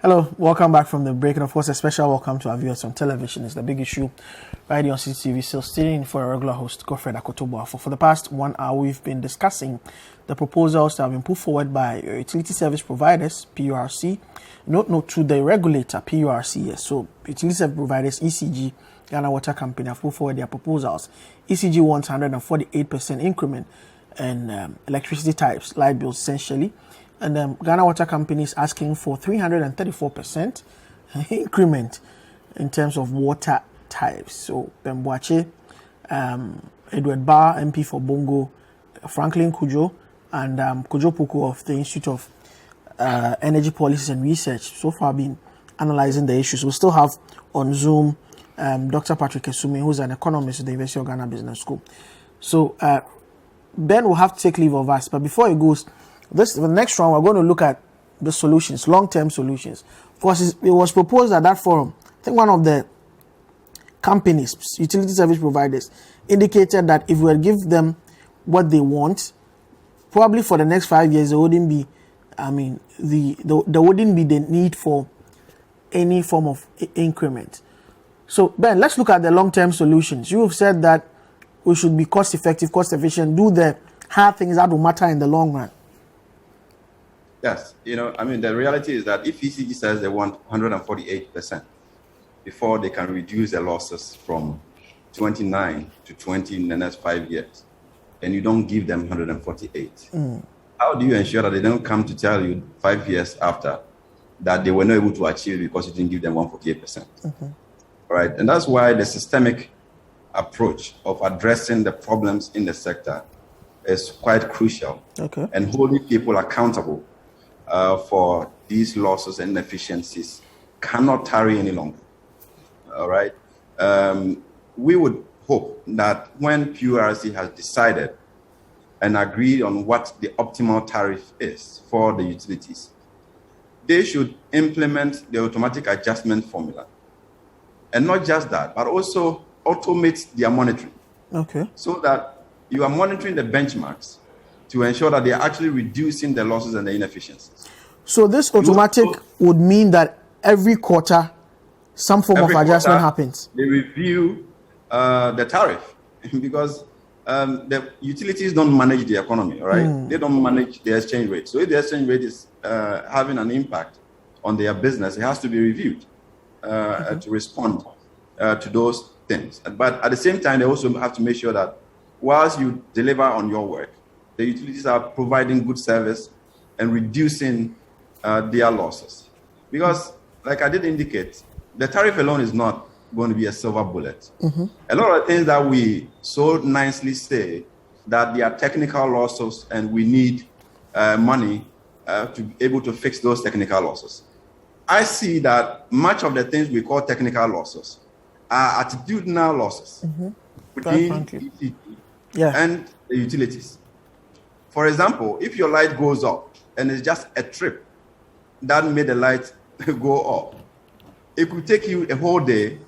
Hello, welcome back from the break, and of course a special welcome to our viewers on television. It's the big issue right here on CCTV. Still sitting in for a regular host, Godfred Akotobo. For the past 1 hour, we've been discussing the proposals that have been put forward by utility service providers, PURC, not to the regulator, PURC. Yes. So utility service providers, ECG, Ghana Water Company, have put forward their proposals. ECG wants 148% increment in electricity types, light bills essentially. And Ghana Water Company is asking for 334% increment in terms of water types. So Bemboache, Edward Barr, MP for Bongo, Franklin Kujo, and Kujo Puku of the Institute of Energy Policies and Research so far been analyzing the issues. We still have on Zoom Dr. Patrick Esumi, who's an economist at the University of Ghana Business School. So Ben will have to take leave of us, but before he goes, the next round, we're going to look at the solutions, long-term solutions. Of course, it was proposed at that forum. I think one of the companies, utility service providers, indicated that if we would give them what they want, probably for the next 5 years, there wouldn't be, there wouldn't be the need for any form of increment. So, Ben, let's look at the long-term solutions. You have said that we should be cost-effective, cost-efficient, do the hard things that will matter in the long run. Yes, the reality is that if ECG says they want 148% before they can reduce their losses from 29 to 20 in the next 5 years, and you don't give them 148, how do you ensure that they don't come to tell you 5 years after that they were not able to achieve because you didn't give them 148%? All right, and that's why the systemic approach of addressing the problems in the sector is quite crucial, and holding people accountable for these losses and inefficiencies cannot tarry any longer. All right. We would hope that when PURC has decided and agreed on what the optimal tariff is for the utilities, they should implement the automatic adjustment formula. And not just that, but also automate their monitoring. So that you are monitoring the benchmarks to ensure that they are actually reducing the losses and the inefficiencies. So this automatic would mean that every quarter, some form of adjustment happens. They review the tariff because the utilities don't manage the economy, right? They don't manage the exchange rate. So if the exchange rate is having an impact on their business, it has to be reviewed to respond to those things. But at the same time, they also have to make sure that whilst you deliver on your work, the utilities are providing good service and reducing their losses. Because, like I did indicate, the tariff alone is not going to be a silver bullet. A lot of things that we so nicely say that they are technical losses and we need money to be able to fix those technical losses. I see that much of the things we call technical losses are attitudinal losses between ECG and the utilities. For example, if your light goes up and it's just a trip that made the light go up, it could take you a whole day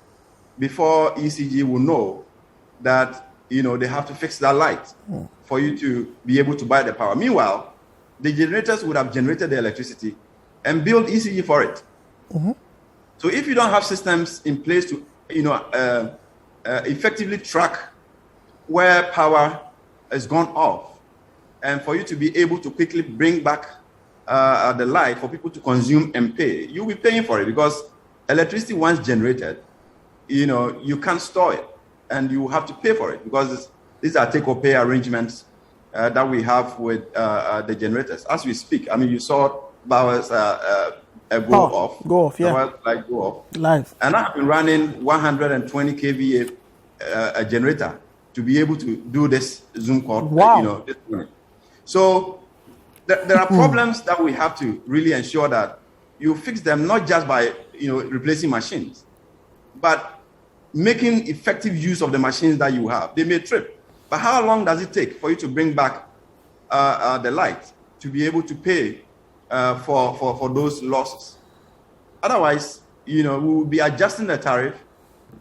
before ECG will know that they have to fix that light for you to be able to buy the power. Meanwhile, the generators would have generated the electricity and billed ECG for it. So if you don't have systems in place to effectively track where power has gone off, and for you to be able to quickly bring back the light for people to consume and pay, you'll be paying for it because electricity once generated, you can't store it and you have to pay for it because these are take-or-pay arrangements that we have with the generators. As we speak, you saw Bowers go off, yeah. Like go off. Live. And I've been running 120 kVA a generator to be able to do this Zoom call. Wow. This morning. So there are problems that we have to really ensure that you fix them, not just by replacing machines, but making effective use of the machines that you have. They may trip, but how long does it take for you to bring back the light to be able to pay for those losses? Otherwise, we will be adjusting the tariff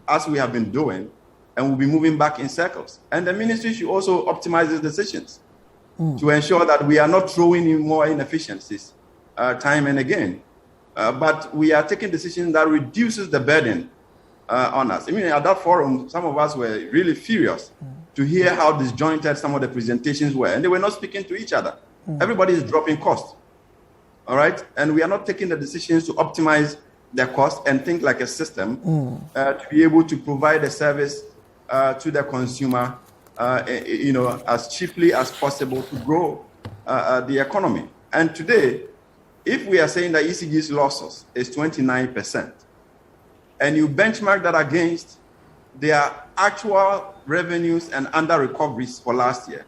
as we have been doing, and we'll be moving back in circles. And the ministry should also optimize its decisions to ensure that we are not throwing in more inefficiencies time and again. but we are taking decisions that reduces the burden on us. I mean, at that forum, some of us were really furious to hear how disjointed some of the presentations were, and they were not speaking to each other. Everybody is dropping cost, all right? And we are not taking the decisions to optimize their cost and think like a system to be able to provide a service to the consumer, as cheaply as possible to grow the economy. And today, if we are saying that ECG's losses is 29%, and you benchmark that against their actual revenues and under recoveries for last year,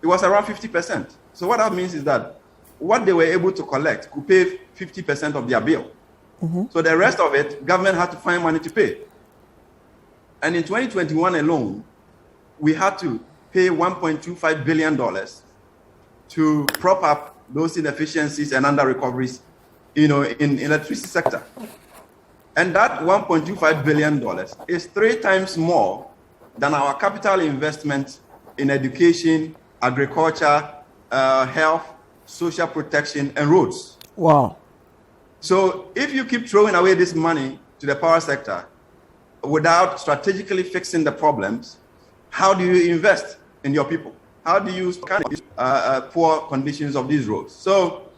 it was around 50%. So what that means is that what they were able to collect could pay 50% of their bill. So the rest of it, government had to find money to pay. And in 2021 alone, we had to pay $1.25 billion to prop up those inefficiencies and under recoveries, in electricity sector. And that $1.25 billion is 3 times more than our capital investment in education, agriculture, health, social protection, and roads. Wow. So if you keep throwing away this money to the power sector without strategically fixing the problems, how do you invest in your people? How do you poor conditions of these roads? So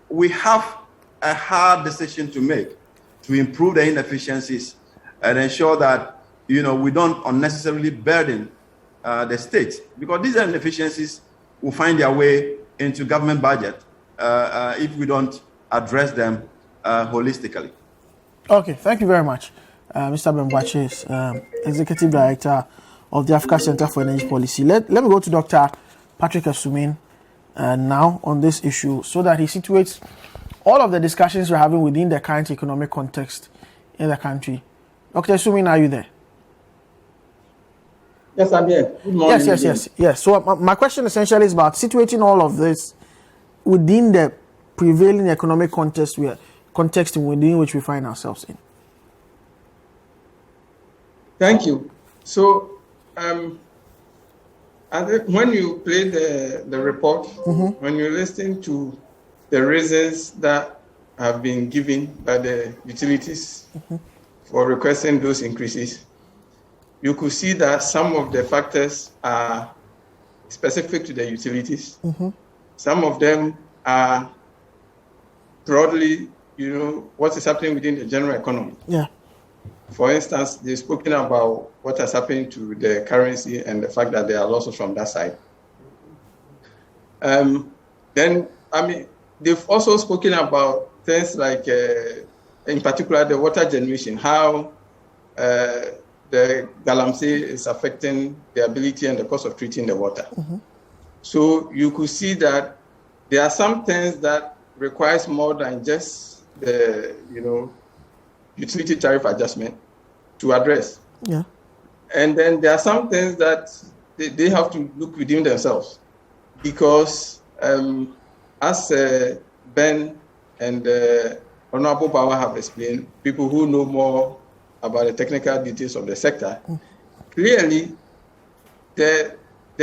we have a hard decision to make to improve the inefficiencies and ensure that we don't unnecessarily burden the state, because these inefficiencies will find their way into government budget if we don't address them holistically. Okay, thank you very much, Mr. Bembwache, Executive Director of the Africa Center for Energy Policy. Let me go to Dr. Patrick Asumin now on this issue, so that he situates all of the discussions we're having within the current economic context in the country. Dr. Asumin, are you there? Yes, I'm here. Good morning. Yes. So my question essentially is about situating all of this within the prevailing economic context within which we find ourselves in. Thank you. So, I think when you play the report, when you listen to the reasons that have been given by the utilities for requesting those increases, you could see that some of the factors are specific to the utilities. Some of them are broadly, what is happening within the general economy. Yeah. For instance, they've spoken about what has happened to the currency and the fact that there are losses from that side. They've also spoken about things like, in particular, the water generation, how the galamsey is affecting the ability and the cost of treating the water. So you could see that there are some things that requires more than just the, utility tariff adjustment to address. Yeah. And then there are some things that they have to look within themselves, because as Ben and Honorable Bauer have explained, people who know more about the technical details of the sector, clearly the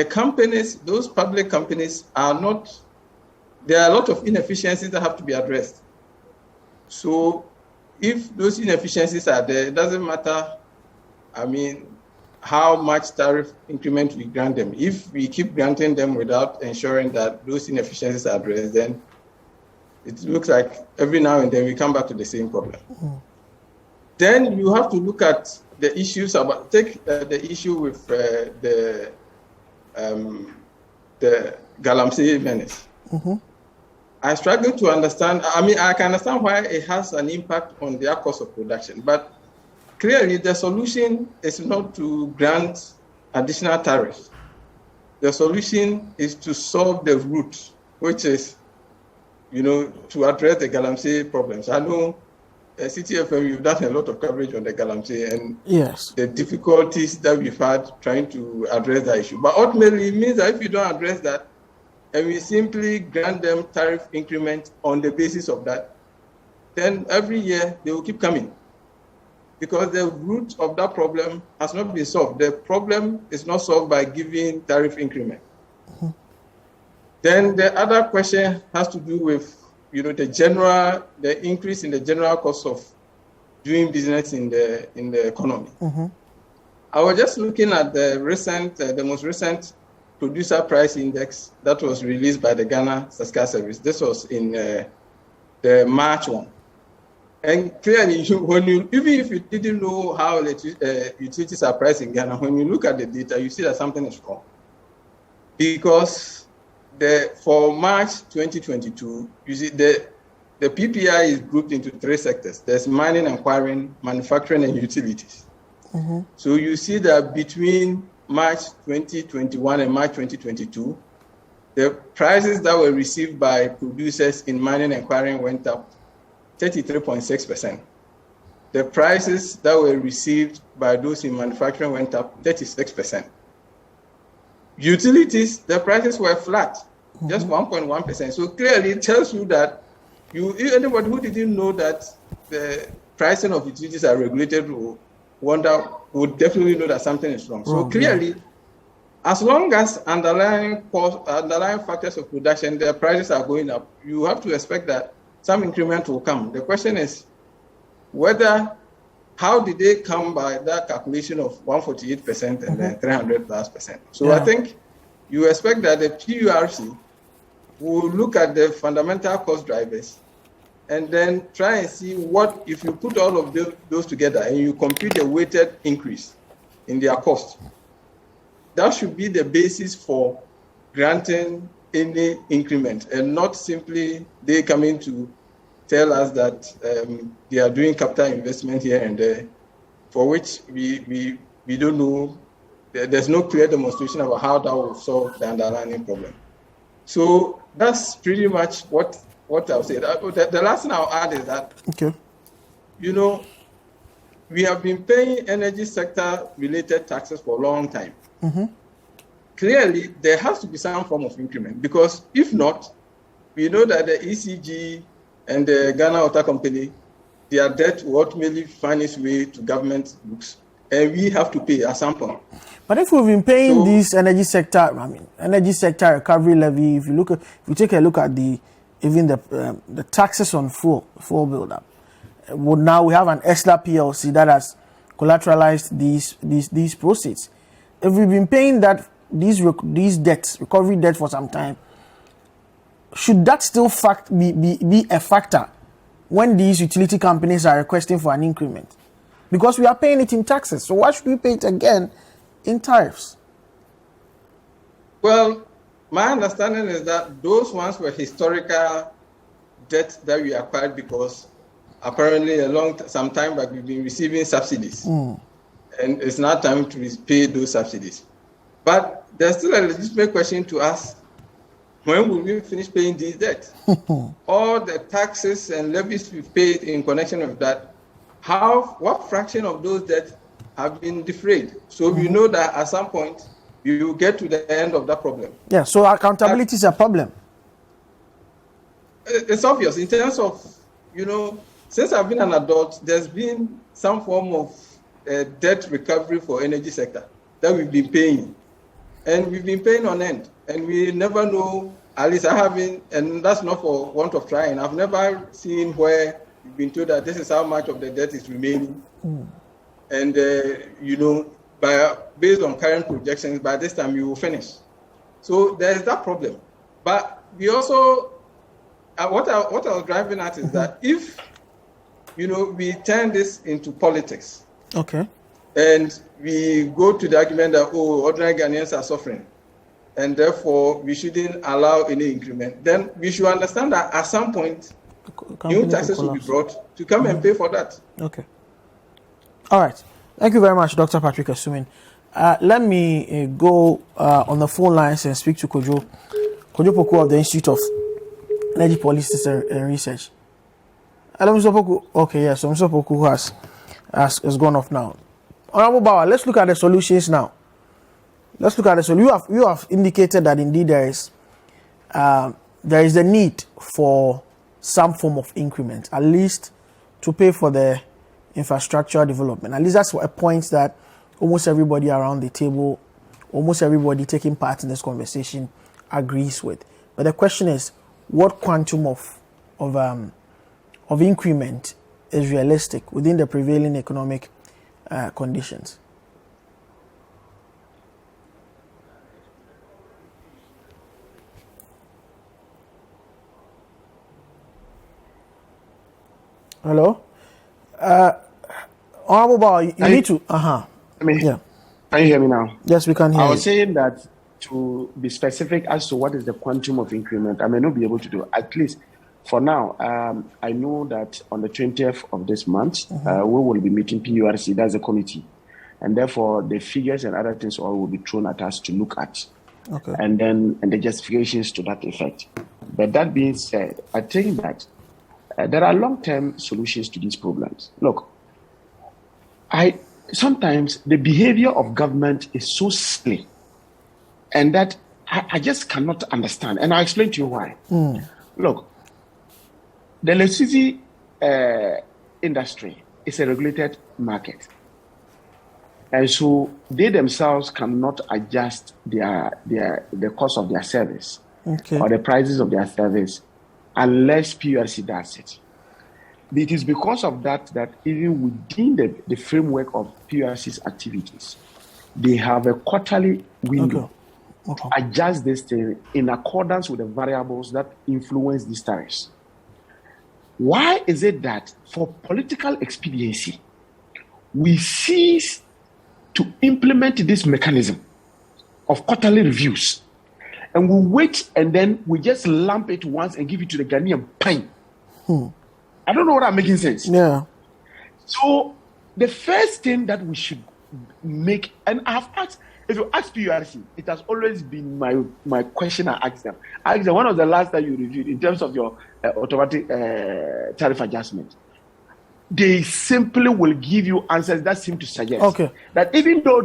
companies, those public companies there are a lot of inefficiencies that have to be addressed. So if those inefficiencies are there, it doesn't matter, how much tariff increment we grant them. If we keep granting them without ensuring that those inefficiencies are addressed, then it looks like every now and then we come back to the same problem. Then you have to look at the issues take the issue with the galamsey menace. I struggle to understand. I can understand why it has an impact on their cost of production, but clearly the solution is not to grant additional tariffs. The solution is to solve the root, which is, to address the galamsey problems. I know CTFM, you've done a lot of coverage on the galamsey and yes, the difficulties that we've had trying to address that issue. But ultimately, it means that if you don't address that, and we simply grant them tariff increment on the basis of that, then every year they will keep coming, because the root of that problem has not been solved. The problem is not solved by giving tariff increment. Then the other question has to do with the increase in the general cost of doing business in the economy. Mm-hmm. I was just looking at the most recent producer price index that was released by the Ghana Statistical Service. This was in the March one. And clearly, even if you didn't know how utilities are priced in Ghana, when you look at the data, you see that something is wrong. Because for March 2022, you see the PPI is grouped into 3 sectors. There's mining and quarrying, manufacturing, and utilities. Mm-hmm. So you see that between March 2021 and March 2022, the prices that were received by producers in mining and quarrying went up 33.6%. The prices that were received by those in manufacturing went up 36%. Utilities, the prices were flat, just 1.1%. So clearly it tells you that anybody who didn't know that the pricing of utilities are regulated would definitely know that something is wrong. So clearly, as long as underlying factors of production, the prices are going up, you have to expect that some increment will come. The question is how did they come by that calculation of 148% and then 300+%? So I think you expect that the PURC will look at the fundamental cost drivers and then try and see if you put all of those together and you compute the weighted increase in their cost. That should be the basis for granting any increment, and not simply they coming to tell us that they are doing capital investment here and there, for which we don't know. There's no clear demonstration about how that will solve the underlying problem. So that's pretty much what I'll say. The last thing I'll add is that, we have been paying energy sector related taxes for a long time. Mm-hmm. Clearly, there has to be some form of increment, because if not, we know that the ECG and the Ghana Water Company, their debt will ultimately find its way to government books, and we have to pay at some point. But if we've been paying this energy sector recovery levy, if you take a look at the taxes on fuel buildup, now we have an ESLA PLC that has collateralized these proceeds. If we've been paying these debts, recovery debt for some time, should that still be a factor when these utility companies are requesting for an increment? Because we are paying it in taxes, so why should we pay it again in tariffs? Well, my understanding is that those ones were historical debts that we acquired because apparently some time back we've been receiving subsidies. And it's now time to repay those subsidies. But there's still a legitimate question to ask: when will we finish paying these debts? All the taxes and levies we've paid in connection with that, what fraction of those debts have been defrayed? So we know that at some point we will get to the end of that problem. Yeah, so accountability is a problem. It's obvious in terms of, since I've been an adult, there's been some form of debt recovery for energy sector that we've been paying. And we've been paying on end. And we never know, at least I haven't, and that's not for want of trying, I've never seen where we've been told that this is how much of the debt is remaining. And, based on current projections, by this time we will finish. So there's that problem. But we also, what I was driving at is that if, we turn this into politics. Okay. And we go to the argument that, ordinary Ghanaians are suffering, and therefore we shouldn't allow any increment, then we should understand that at some point, new taxes will be brought to come and pay for that. Okay. All right. Thank you very much, Dr. Patrick Asumin. Let me go on the phone lines and speak to Kojo Poku of the Institute of Energy Policy and Research. Hello, Mr. Poku. Okay, yes, so Mr. Poku has gone off now. Honorable Bauer, let's look at the solutions now. Let's look at the solution. You have indicated that indeed there is a need for some form of increment, at least to pay for the infrastructure development. At least that's a point that almost everybody around the table, almost everybody taking part in this conversation agrees with. But the question is, what quantum of of increment is realistic within the prevailing economic conditions? Hello? Honorable Bow, you need to... I mean, yeah. Can you hear me now? Yes, we can hear you. I was saying that to be specific as to what is the quantum of increment, I may not be able to do. At least for now, I know that on the 20th of this month, we will be meeting PURC, that's the committee. And therefore, the figures and other things all will be thrown at us to look at. Okay. And the justifications to that effect. But that being said, I think that there are long-term solutions to these problems. Look, sometimes the behavior of government is so silly, and that I just cannot understand. And I'll explain to you why. Look, the electricity industry is a regulated market. And so they themselves cannot adjust the cost of their service or the prices of their service unless PURC does it. It is because of that even within the framework of PURC's activities, they have a quarterly window to adjust this thing in accordance with the variables that influence these tariffs. Why is it that for political expediency, we cease to implement this mechanism of quarterly reviews, and we wait and then we just lump it once and give it to the Ghanaian pine? I don't know whether I'm making sense. Yeah. So the first thing that we should make, and I've asked, if you ask PURC, it has always been my question I ask them. I asked them, when was the last time you reviewed in terms of your automatic tariff adjustment? They simply will give you answers that seem to suggest that even though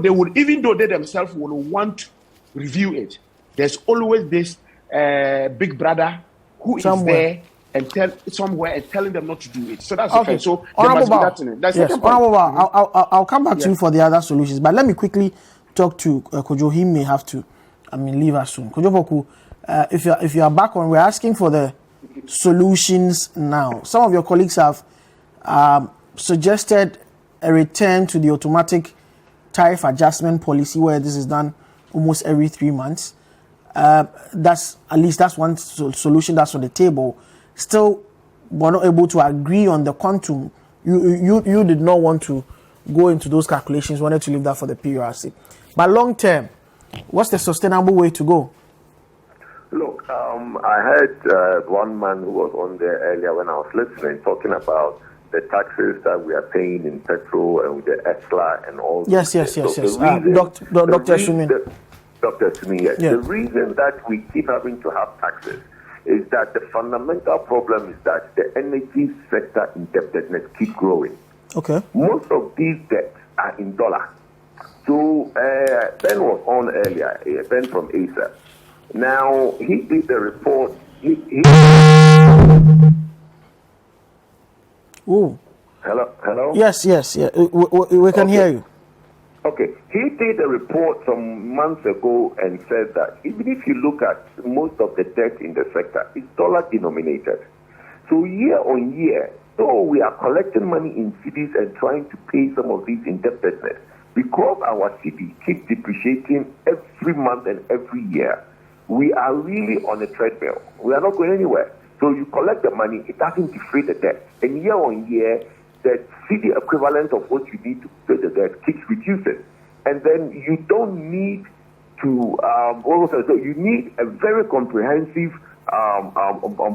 they themselves will want to review it, there's always this big brother who is there and telling them not to do it. So that's okay. So there must be that in it. That's Honorable, I'll come back to you for the other solutions, but let me quickly talk to Kojo. He may have to, leave us soon. Kojo Poku, if you are back on, we're asking for the solutions now. Some of your colleagues have suggested a return to the automatic tariff adjustment policy where this is done almost every 3 months. That's one solution that's on the table. Still, we're not able to agree on the quantum. You did not want to go into those calculations, wanted to leave that for the PURC. But long term, what's the sustainable way to go? Look, I heard one man who was on there earlier when I was listening talking about the taxes that we are paying in petrol and with the ESLA and all. Yes. Dr. Sumin. Dr. Sumin, yes. Yeah. The reason that we keep having to have taxes is that the fundamental problem is that the energy sector indebtedness keeps growing. Okay. Most of these debts are in dollar. So Ben was on earlier, Ben from ASA. Now, he did the report. Ooh. Hello? Yes. Yeah. We can hear you. Okay. He did a report some months ago and said that even if you look at most of the debt in the sector, it's dollar denominated. So year on year, though we are collecting money in cedis and trying to pay some of these indebtedness, because our cedi keeps depreciating every month and every year, we are really on a treadmill. We are not going anywhere. So you collect the money, it doesn't defray the debt. And year on year, the cedi equivalent of what you need to pay the debt keeps reducing. And then you don't need to, you need a very comprehensive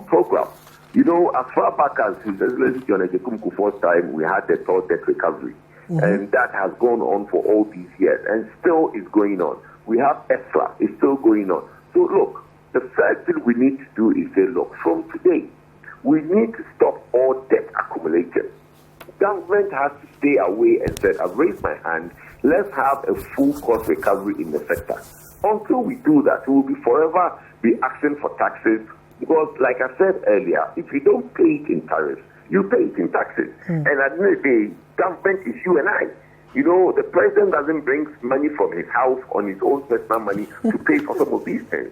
program. You know, as far back as His Excellency John Ejekum Kufuor's time, we had the third debt recovery. And that has gone on for all these years and still is going on. We have ESLA, it's still going on. So look, the first thing we need to do is say, look, from today, we need to stop all debt accumulation. Government has to stay away and say, I've raised my hand, let's have a full cost recovery in the sector. Until we do that, we will be forever be asking for taxes because, like I said earlier, if you don't pay it in tariffs, you pay it in taxes. And at the end of the day, government is you and I. You know, the president doesn't bring money from his house on his own personal money to pay for some of these things.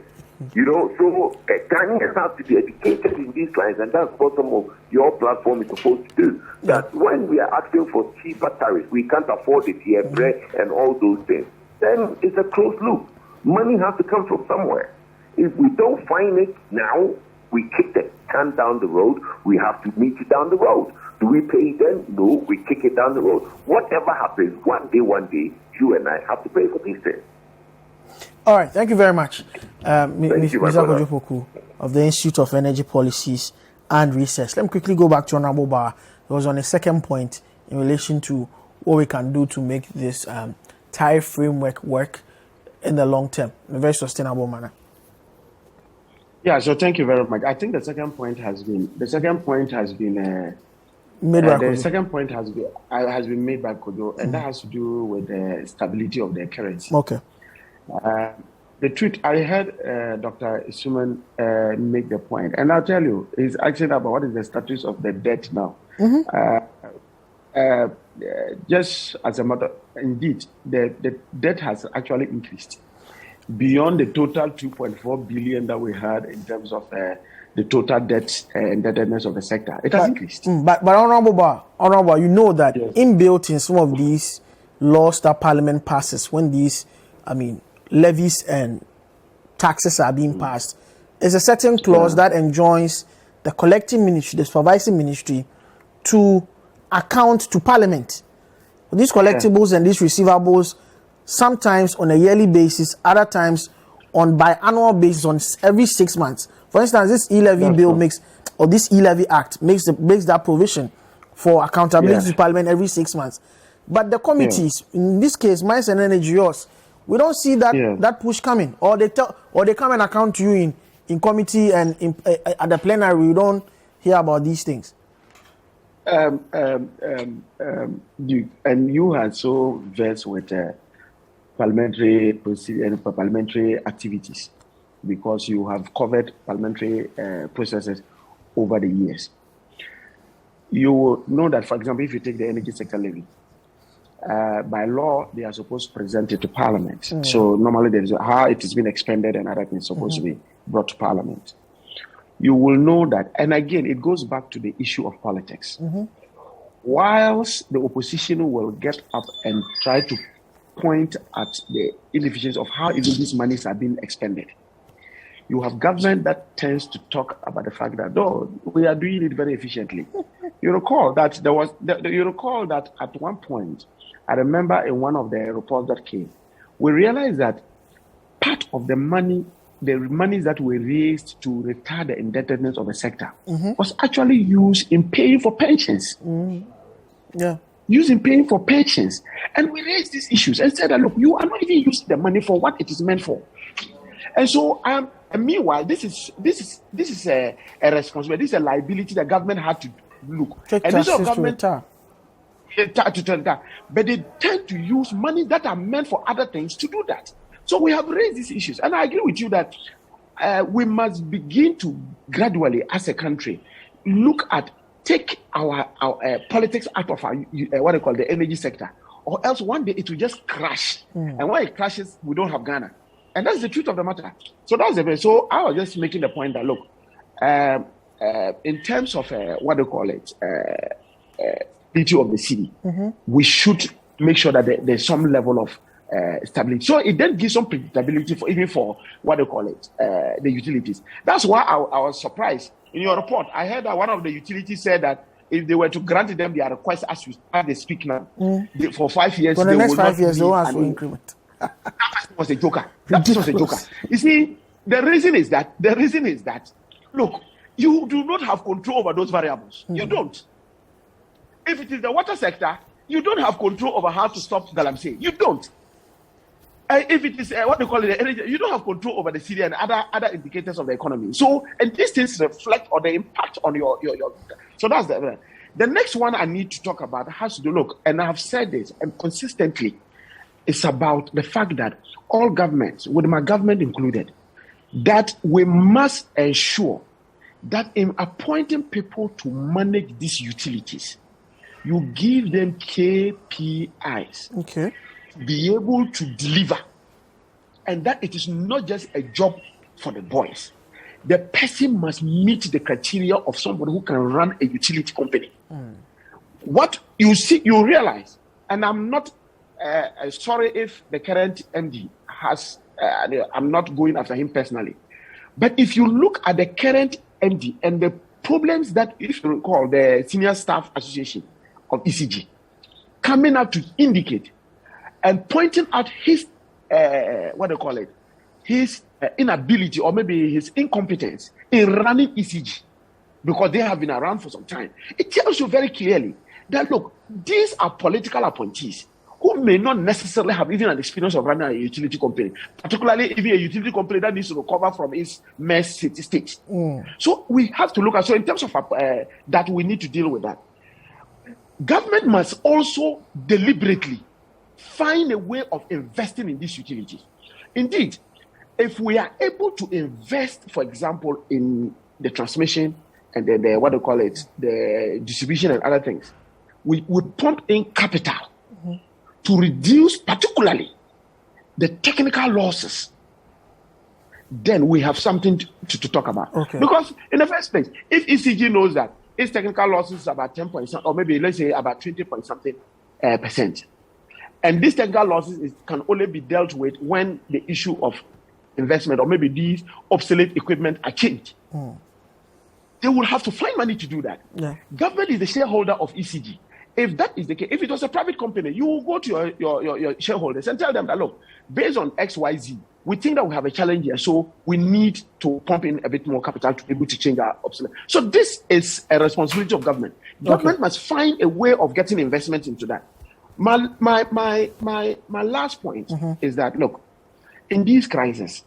You know, so Ghanaians have to be educated in these lines, and that's what some of your platform is supposed to do. That when we are asking for cheaper tariffs, we can't afford it here, bread and all those things, then it's a closed loop. Money has to come from somewhere. If we don't find it now, we kick the can down the road. We have to meet it down the road. Do we pay it then? No, we kick it down the road. Whatever happens, one day, you and I have to pay for these things. All right, thank you very much, Mr. brother. Kojopoku of the Institute of Energy Policies and Research. Let me quickly go back to Honorable Bar. It was on a second point in relation to what we can do to make this tariff framework work in the long term, in a very sustainable manner. Yeah, so thank you very much. I think the second point has been made by the second point has been made by Kojo, and that has to do with the stability of the currency. Okay. The truth, I heard Dr. Isuman make the point, and I'll tell you, he's asking about what is the status of the debt now. Just as a matter, indeed, the debt has actually increased beyond the total 2.4 billion that we had in terms of the total debt indebtedness of the sector. It has increased. But Honorable, you know that inbuilt in some of these laws that Parliament passes, when these, levies and taxes are being passed, is a certain clause that enjoins the collecting ministry, the supervising ministry, to account to Parliament. These collectibles and these receivables, sometimes on a yearly basis, other times on biannual basis, on every 6 months. For instance, this e-levy bill this e-levy act makes that provision for accountability to Parliament every 6 months. But the committees, in this case, Mines and Energy, yours, we don't see that push coming, or they come and account to you in committee and at the plenary. We don't hear about these things. And you are so versed with parliamentary procedure and parliamentary activities because you have covered parliamentary processes over the years. You will know that, for example, if you take the energy sector levy, by law, they are supposed to present it to Parliament. So normally there is how it has been expended and other things supposed to be brought to Parliament. You will know that, and again, it goes back to the issue of politics. Whilst the opposition will get up and try to point at the inefficiency of how even these monies are being expended, you have government that tends to talk about the fact that, we are doing it very efficiently. You recall that at one point, I remember in one of the reports that came, we realized that part of the monies that were raised to retire the indebtedness of the sector was actually used in paying for pensions. Used in paying for pensions. And we raised these issues and said that, look, you are not even using the money for what it is meant for. And so, and meanwhile, this is a responsibility, this is a liability the government had to look. And this is government but they tend to use money that are meant for other things to do that. So we have raised these issues, and I agree with you that we must begin to gradually, as a country, take our politics out of our the energy sector, or else one day it will just crash. And when it crashes, we don't have Ghana, and that's the truth of the matter. So that's the way. So I was just making the point that look, in terms of stability of the city, we should make sure that there's some level of stability. So it then gives some predictability for the utilities. That's why I was surprised in your report. I heard that one of the utilities said that if they were to grant them their request as they speak now, for 5 years, for the next 5 years, they will ask for increment. That was a joker. That was a joker. You see, the reason is that look, you do not have control over those variables. You don't. If it is the water sector, you don't have control over how to stop galamsey. You don't. If it is the energy, you don't have control over the city and other indicators of the economy. So, and these things reflect on the impact on your. So that's the next one I need to talk about has to do, look, and I have said this and consistently, it's about the fact that all governments, with my government included, that we must ensure that in appointing people to manage these utilities, you give them KPIs. Okay. Be able to deliver, and that it is not just a job for the boys. The person must meet the criteria of somebody who can run a utility company. What you see, you realize, and I'm not sorry if the current MD has, I'm not going after him personally, but if you look at the current MD and the problems that, if you recall, the Senior Staff Association of ECG coming out to indicate and pointing out his, his inability or maybe his incompetence in running ECG because they have been around for some time. It tells you very clearly that, look, these are political appointees who may not necessarily have even an experience of running a utility company, particularly even a utility company that needs to recover from its mess city state. So we have to look at, so in terms of that, we need to deal with that. Government must also deliberately find a way of investing in these utilities. Indeed, if we are able to invest, for example, in the transmission and the distribution and other things, we would pump in capital to reduce particularly the technical losses. Then we have something to talk about. Okay. Because in the first place, if ECG knows that its technical losses is about 10 point something, or maybe let's say about 20 point something percent, and these technical losses can only be dealt with when the issue of investment or maybe these obsolete equipment are changed. They will have to find money to do that. Yeah. Government is the shareholder of ECG. If that is the case, if it was a private company, you will go to your shareholders and tell them that, look, based on XYZ, we think that we have a challenge here, so we need to pump in a bit more capital to be able to change our obsolete. So this is a responsibility of government. Government must find a way of getting investment into that. My last point is that, look, in these crises,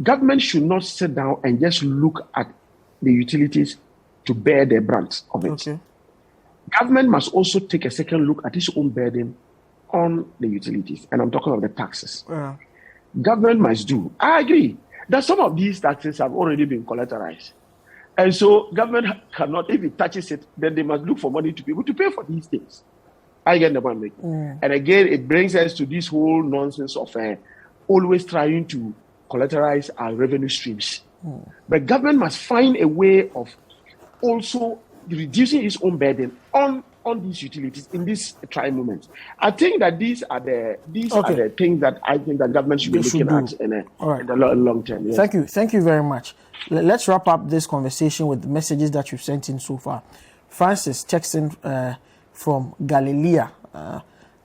government should not sit down and just look at the utilities to bear the brunt of it. Okay. Government must also take a second look at its own burden on the utilities, and I'm talking of the taxes. Yeah. Government must do. I agree that some of these taxes have already been collateralized, and so government cannot, if it touches it, then they must look for money to be able to pay for these things. I get the point. And again, it brings us to this whole nonsense of always trying to collateralize our revenue streams. But government must find a way of also reducing its own burden on these utilities in this trying moment. I think that these are the things that I think that government should be looking at in the long term. Yes. Thank you very much. Let's wrap up this conversation with the messages that you've sent in so far. Francis texting from Galilee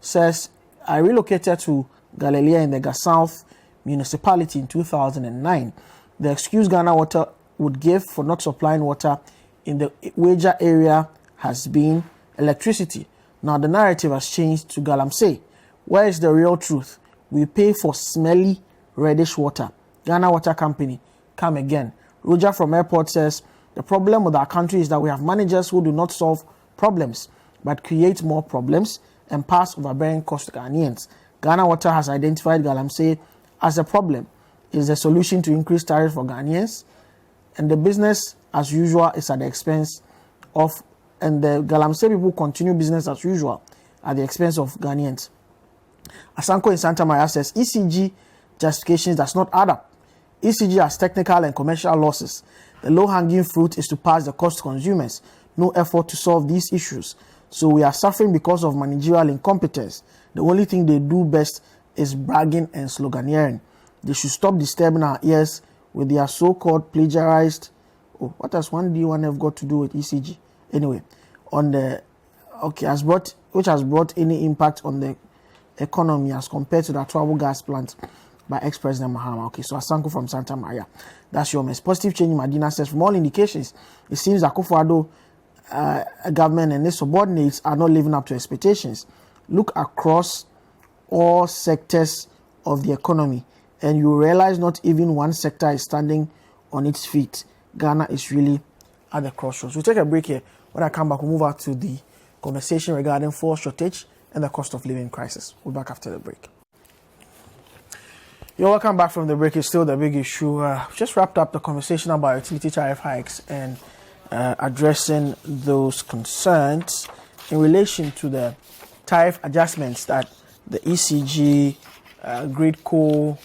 says, I relocated to Galilee in the South municipality in 2009. The excuse Ghana Water would give for not supplying water in the Wager area has been electricity. Now the narrative has changed to Galamsey. Where is the real truth? We pay for smelly, reddish water. Ghana Water Company, come again. Roger from Airport says, the problem with our country is that we have managers who do not solve problems, but create more problems and pass overbearing cost to Ghanaians. Ghana Water has identified Galamsey as a problem. Is the solution to increase tariff for Ghanaians? And the business as usual is at the expense of, and the Galamsey people continue business as usual at the expense of Ghanaians. Asanko in Santa Maria says, ECG justifications does not add up. ECG has technical and commercial losses. The low-hanging fruit is to pass the cost to consumers. No effort to solve these issues. So we are suffering because of managerial incompetence. The only thing they do best is bragging and sloganeering. They should stop disturbing our ears with their so-called plagiarized. Oh, what has 1D1F got to do with ECG? Anyway, which has brought any impact on the economy as compared to the travel gas plant by ex-President Mahama. Okay, so Asanko from Santa Maria. That's your mess. Positive change in Medina says, from all indications, it seems that Akufo-Addo government and its subordinates are not living up to expectations. Look across all sectors of the economy and you realize not even one sector is standing on its feet. Ghana is really at the crossroads. We'll take a break here. When I come back, we'll move out to the conversation regarding fuel shortage and the cost of living crisis. We'll be back after the break. You're welcome back from the break. It's still the big issue. Just wrapped up the conversation about utility tariff hikes and addressing those concerns in relation to the tariff adjustments that the ECG, Gridco,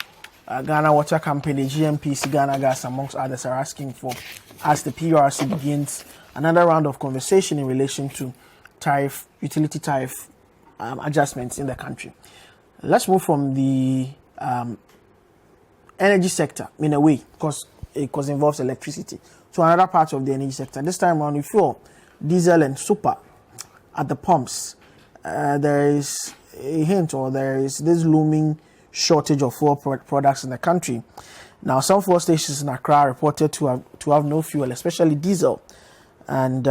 Ghana Water Company, GMPC, Ghana Gas, amongst others, are asking for as the PRC begins another round of conversation in relation to utility tariff adjustments in the country. Let's move from the energy sector in a way, because it involves electricity, to another part of the energy sector. This time around, fuel, diesel, and super at the pumps. There is a hint, or there is this looming shortage of fuel products in the country. Now, some fuel stations in Accra are reported to have no fuel, especially diesel, and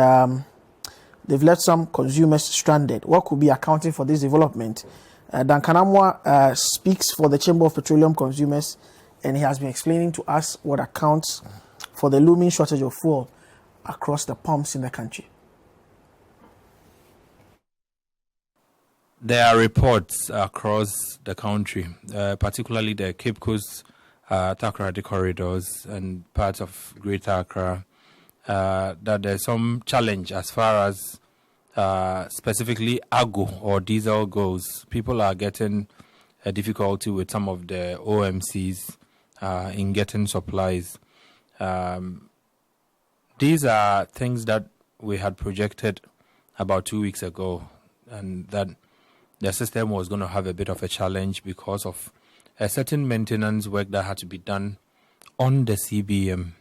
they've left some consumers stranded. What could be accounting for this development? Duncan Amwa speaks for the Chamber of Petroleum Consumers, and he has been explaining to us what accounts for the looming shortage of fuel across the pumps in the country. There are reports across the country, particularly the Cape Coast, Takoradi corridors and parts of Greater Accra, that there's some challenge as far as specifically agro or diesel goes. People are getting a difficulty with some of the OMCs in getting supplies. These are things that we had projected about 2 weeks ago, and that the system was going to have a bit of a challenge because of a certain maintenance work that had to be done on the CBM.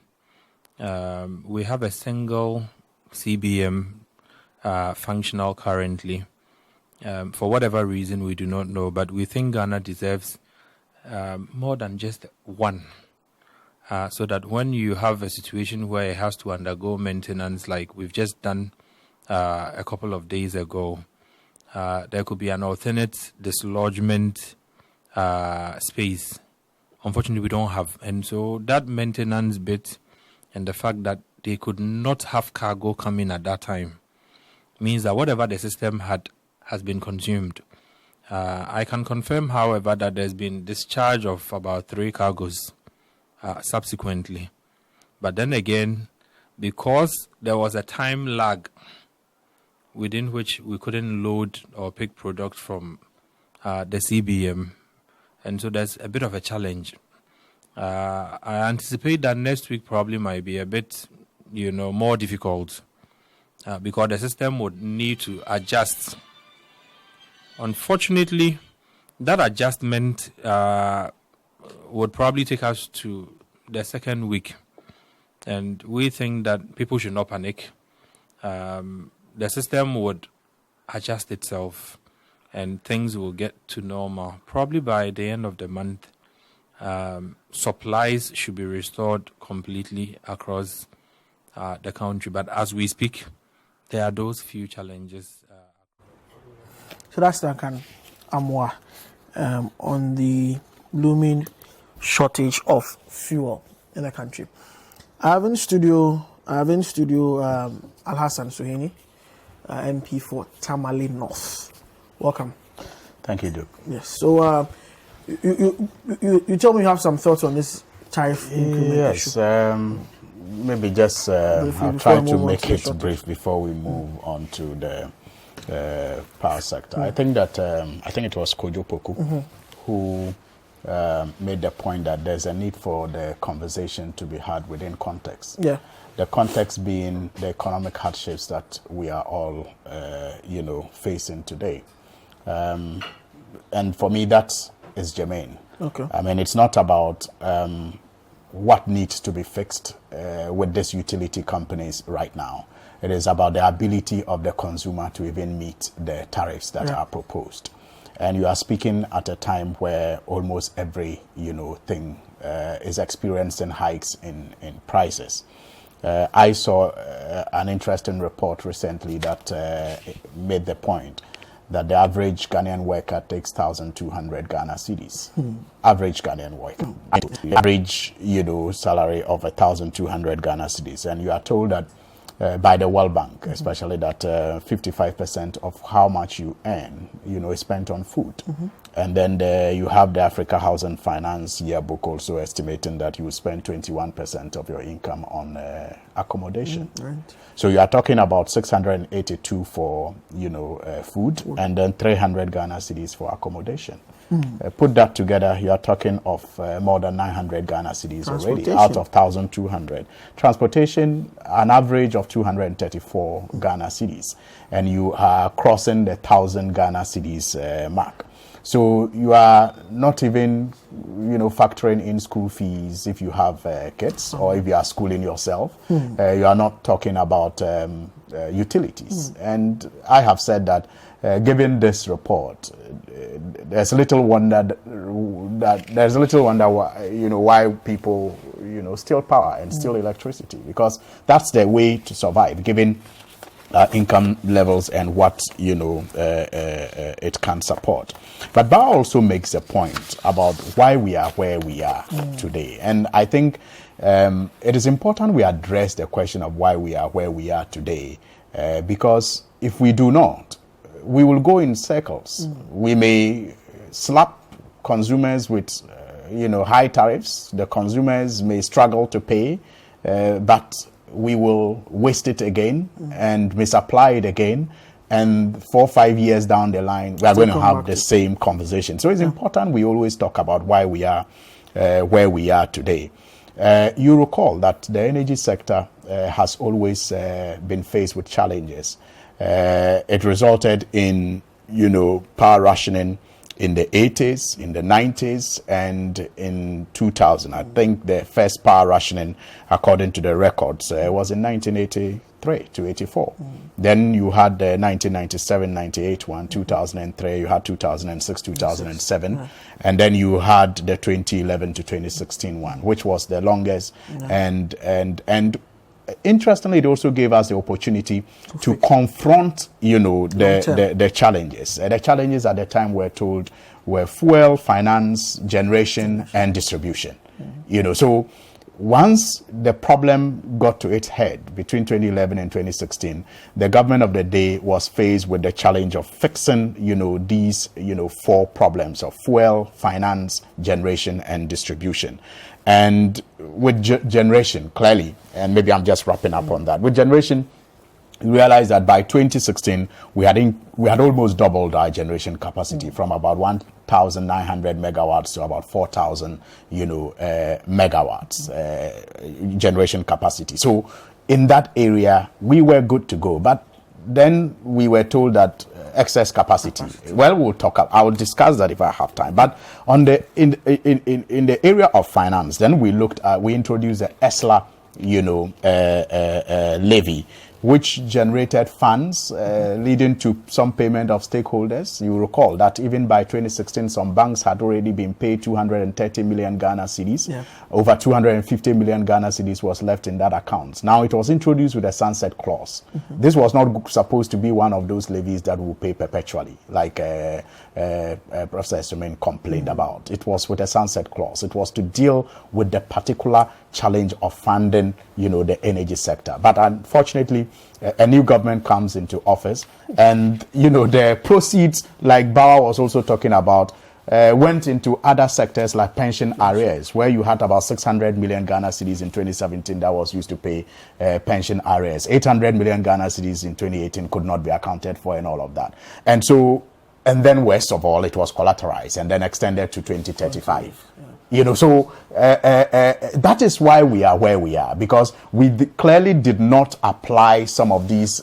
We have a single CBM functional currently. For whatever reason, we do not know, but we think Ghana deserves more than just one. So that when you have a situation where it has to undergo maintenance, like we've just done a couple of days ago, there could be an alternate dislodgement space. Unfortunately, we don't have. And so that maintenance bit and the fact that they could not have cargo coming at that time means that whatever the system has been consumed. I can confirm, however, that there's been discharge of about 3 cargoes subsequently. But then again, because there was a time lag within which we couldn't load or pick product from the CBM, and so there's a bit of a challenge. I anticipate that next week probably might be a bit, more difficult because the system would need to adjust. Unfortunately, that adjustment would probably take us to the second week, and we think that people should not panic. The system would adjust itself and things will get to normal. Probably by the end of the month, supplies should be restored completely across the country. But as we speak, there are those few challenges. So that's Duncan Amwa on the looming shortage of fuel in the country. I have in studio Al Hassan Suhini, MP for Tamale North. Welcome. Thank you, Duke. Yes. So you told me you have some thoughts on this tariff increment issue. Yes. Maybe just I'll try to make it brief before we move on to the power sector. I think that I think it was Kojo Poku who made the point that there's a need for the conversation to be had within context. Yeah. The context being the economic hardships that we are all, facing today. And for me, that is germane. Okay. I mean, it's not about what needs to be fixed with these utility companies right now. It is about the ability of the consumer to even meet the tariffs that are proposed. And you are speaking at a time where almost every, thing is experiencing hikes in prices. I saw an interesting report recently that made the point that the average Ghanaian worker takes 1,200 Ghana cedis. Average Ghanaian worker. Average, salary of 1,200 Ghana cedis. And you are told that by the World Bank, especially that 55% of how much you earn, is spent on food. And then you have the Africa House and Finance yearbook also estimating that you spend 21% of your income on accommodation. Right. So you are talking about 682 for, food, and then 300 Ghana cedis for accommodation. Put that together, you are talking of more than 900 Ghana cedis already, out of 1,200. Transportation, an average of 234 Ghana cedis, and you are crossing the 1,000 Ghana cedis mark. So you are not even, factoring in school fees if you have kids or if you are schooling yourself. You are not talking about utilities. And I have said that given this report, there's little wonder why people steal power and steal electricity, because that's their way to survive, given income levels and what it can support. But Bao also makes a point about why we are where we are today, and I think it is important we address the question of why we are where we are today, because if we do not, we will go in circles. We may slap consumers with high tariffs. The consumers may struggle to pay, but we will waste it again and misapply it again, and 4 or 5 years down the line we are going to have the same conversation. So it's important we always talk about why we are where we are today. You recall that the energy sector has always been faced with challenges. It resulted in power rationing in the 80s, in the 90s, and in 2000. I think the first power rationing, according to the records, was in 1983 to 84. Then you had the 1997, 98 one, 2003, you had 2006, 2007, and then you had the 2011 to 2016 one, which was the longest. And interestingly, it also gave us the opportunity to confront, the challenges. The challenges at the time were fuel, finance, generation, and distribution. So once the problem got to its head between 2011 and 2016, the government of the day was faced with the challenge of fixing, these, 4 problems of fuel, finance, generation, and distribution. And with generation, clearly, and maybe I'm just wrapping up on that, with generation, we realized that by 2016, we had almost doubled our generation capacity from about 1,900 megawatts to about 4,000, megawatts generation capacity. So in that area, we were good to go. But then we were told that excess capacity. Well, I will discuss that if I have time. But in the area of finance, then we introduced the ESLA, levy, which generated funds leading to some payment of stakeholders. You recall that even by 2016, some banks had already been paid 230 million Ghana cedis. Yeah. Over 250 million Ghana cedis was left in that account. Now it was introduced with a sunset clause. This was not supposed to be one of those levies that will pay perpetually, like Professor Sumin complained about. It was with a sunset clause. It was to deal with the particular challenge of funding, the energy sector. But unfortunately, a new government comes into office, and the proceeds, like Bauer was also talking about, went into other sectors like pension arrears, where you had about 600 million Ghana cedis in 2017 that was used to pay pension arrears. 800 million Ghana cedis in 2018 could not be accounted for, and all of that. And then worst of all, it was collateralized and then extended to 2035. So that is why we are where we are, because we clearly did not apply some of these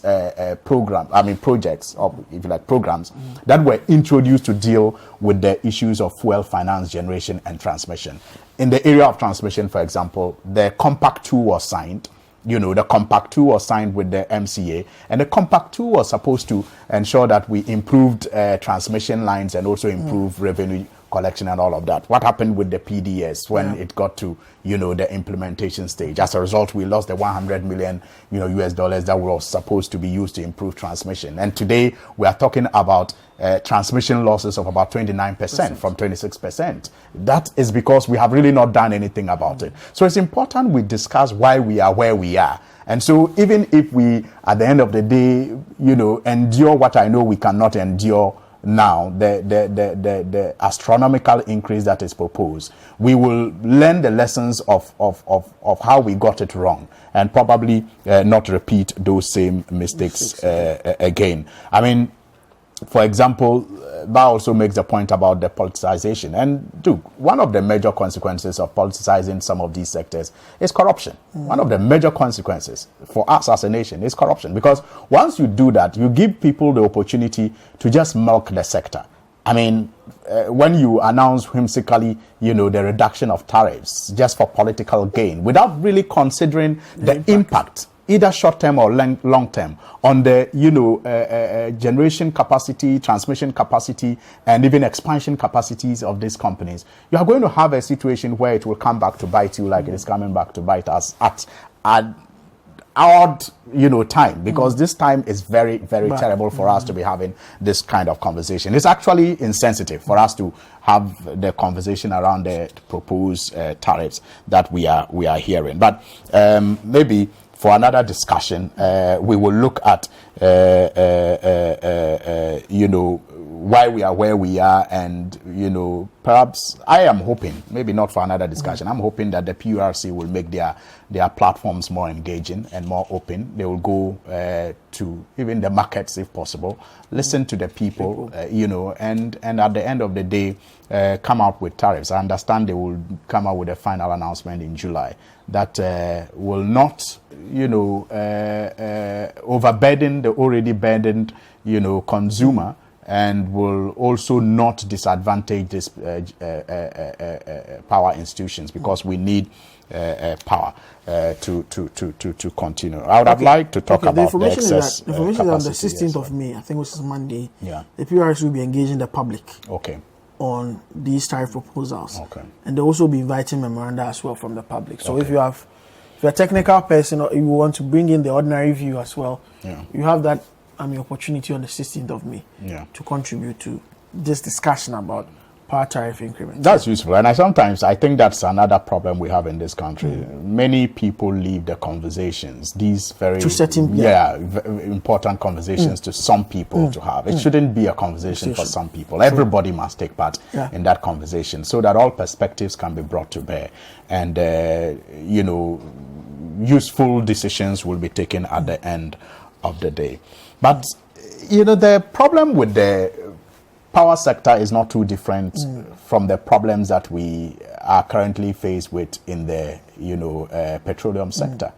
projects, or if you like, programs that were introduced to deal with the issues of fuel, finance, generation, and transmission. In the area of transmission, for example, the Compact 2 was signed. The Compact 2 was signed with the MCA, and the Compact 2 was supposed to ensure that we improved transmission lines and also improve revenue collection and all of that. What happened with the PDS when it got to, the implementation stage? As a result, we lost the 100 million, US dollars that was supposed to be used to improve transmission. And today we are talking about transmission losses of about 29% from 26%. That is because we have really not done anything about it. So it's important we discuss why we are where we are. And so even if we, at the end of the day, endure what I know we cannot endure now, the astronomical increase that is proposed, we will learn the lessons of how we got it wrong, and probably not repeat those same mistakes again. I mean, for example, that also makes the point about the politicization. And one of the major consequences of politicizing some of these sectors is corruption. One of the major consequences for us as a nation is corruption, because once you do that, you give people the opportunity to just milk the sector. I mean, when you announce whimsically, the reduction of tariffs just for political gain, without really considering the impact, either short-term or long-term, on the, generation capacity, transmission capacity, and even expansion capacities of these companies, you are going to have a situation where it will come back to bite you like it is coming back to bite us at odd, time, because this time is very, very terrible for us to be having this kind of conversation. It's actually insensitive for us to have the conversation around the proposed tariffs that we are hearing. But maybe for another discussion, we will look at why we are where we are, and perhaps I am hoping, maybe not for another discussion, I'm hoping that the PURC will make their platforms more engaging and more open. They will go to even the markets if possible, listen to the people, and at the end of the day, come out with tariffs. I understand they will come out with a final announcement in July that will not, overburden the already burdened, consumer, and will also not disadvantage these power institutions, because we need power to continue. I would have liked to talk about the excess the information capacity. on the 16th of May, I think, which is Monday, Yeah. the PRS will be engaging the public on these tariff proposals. And they'll also be inviting memoranda as well from the public. So if you're a technical person, or you want to bring in the ordinary view as well, you have that opportunity on the 16th of May to contribute to this discussion about power tariff increment. That's useful, and I think that's another problem we have in this country. Many people leave the conversations, these very important conversations, to some people to have. It shouldn't be a conversation for some people. Everybody must take part in that conversation, so that all perspectives can be brought to bear, and useful decisions will be taken at the end of the day. But the problem with the power sector is not too different from the problems that we are currently faced with in the petroleum sector.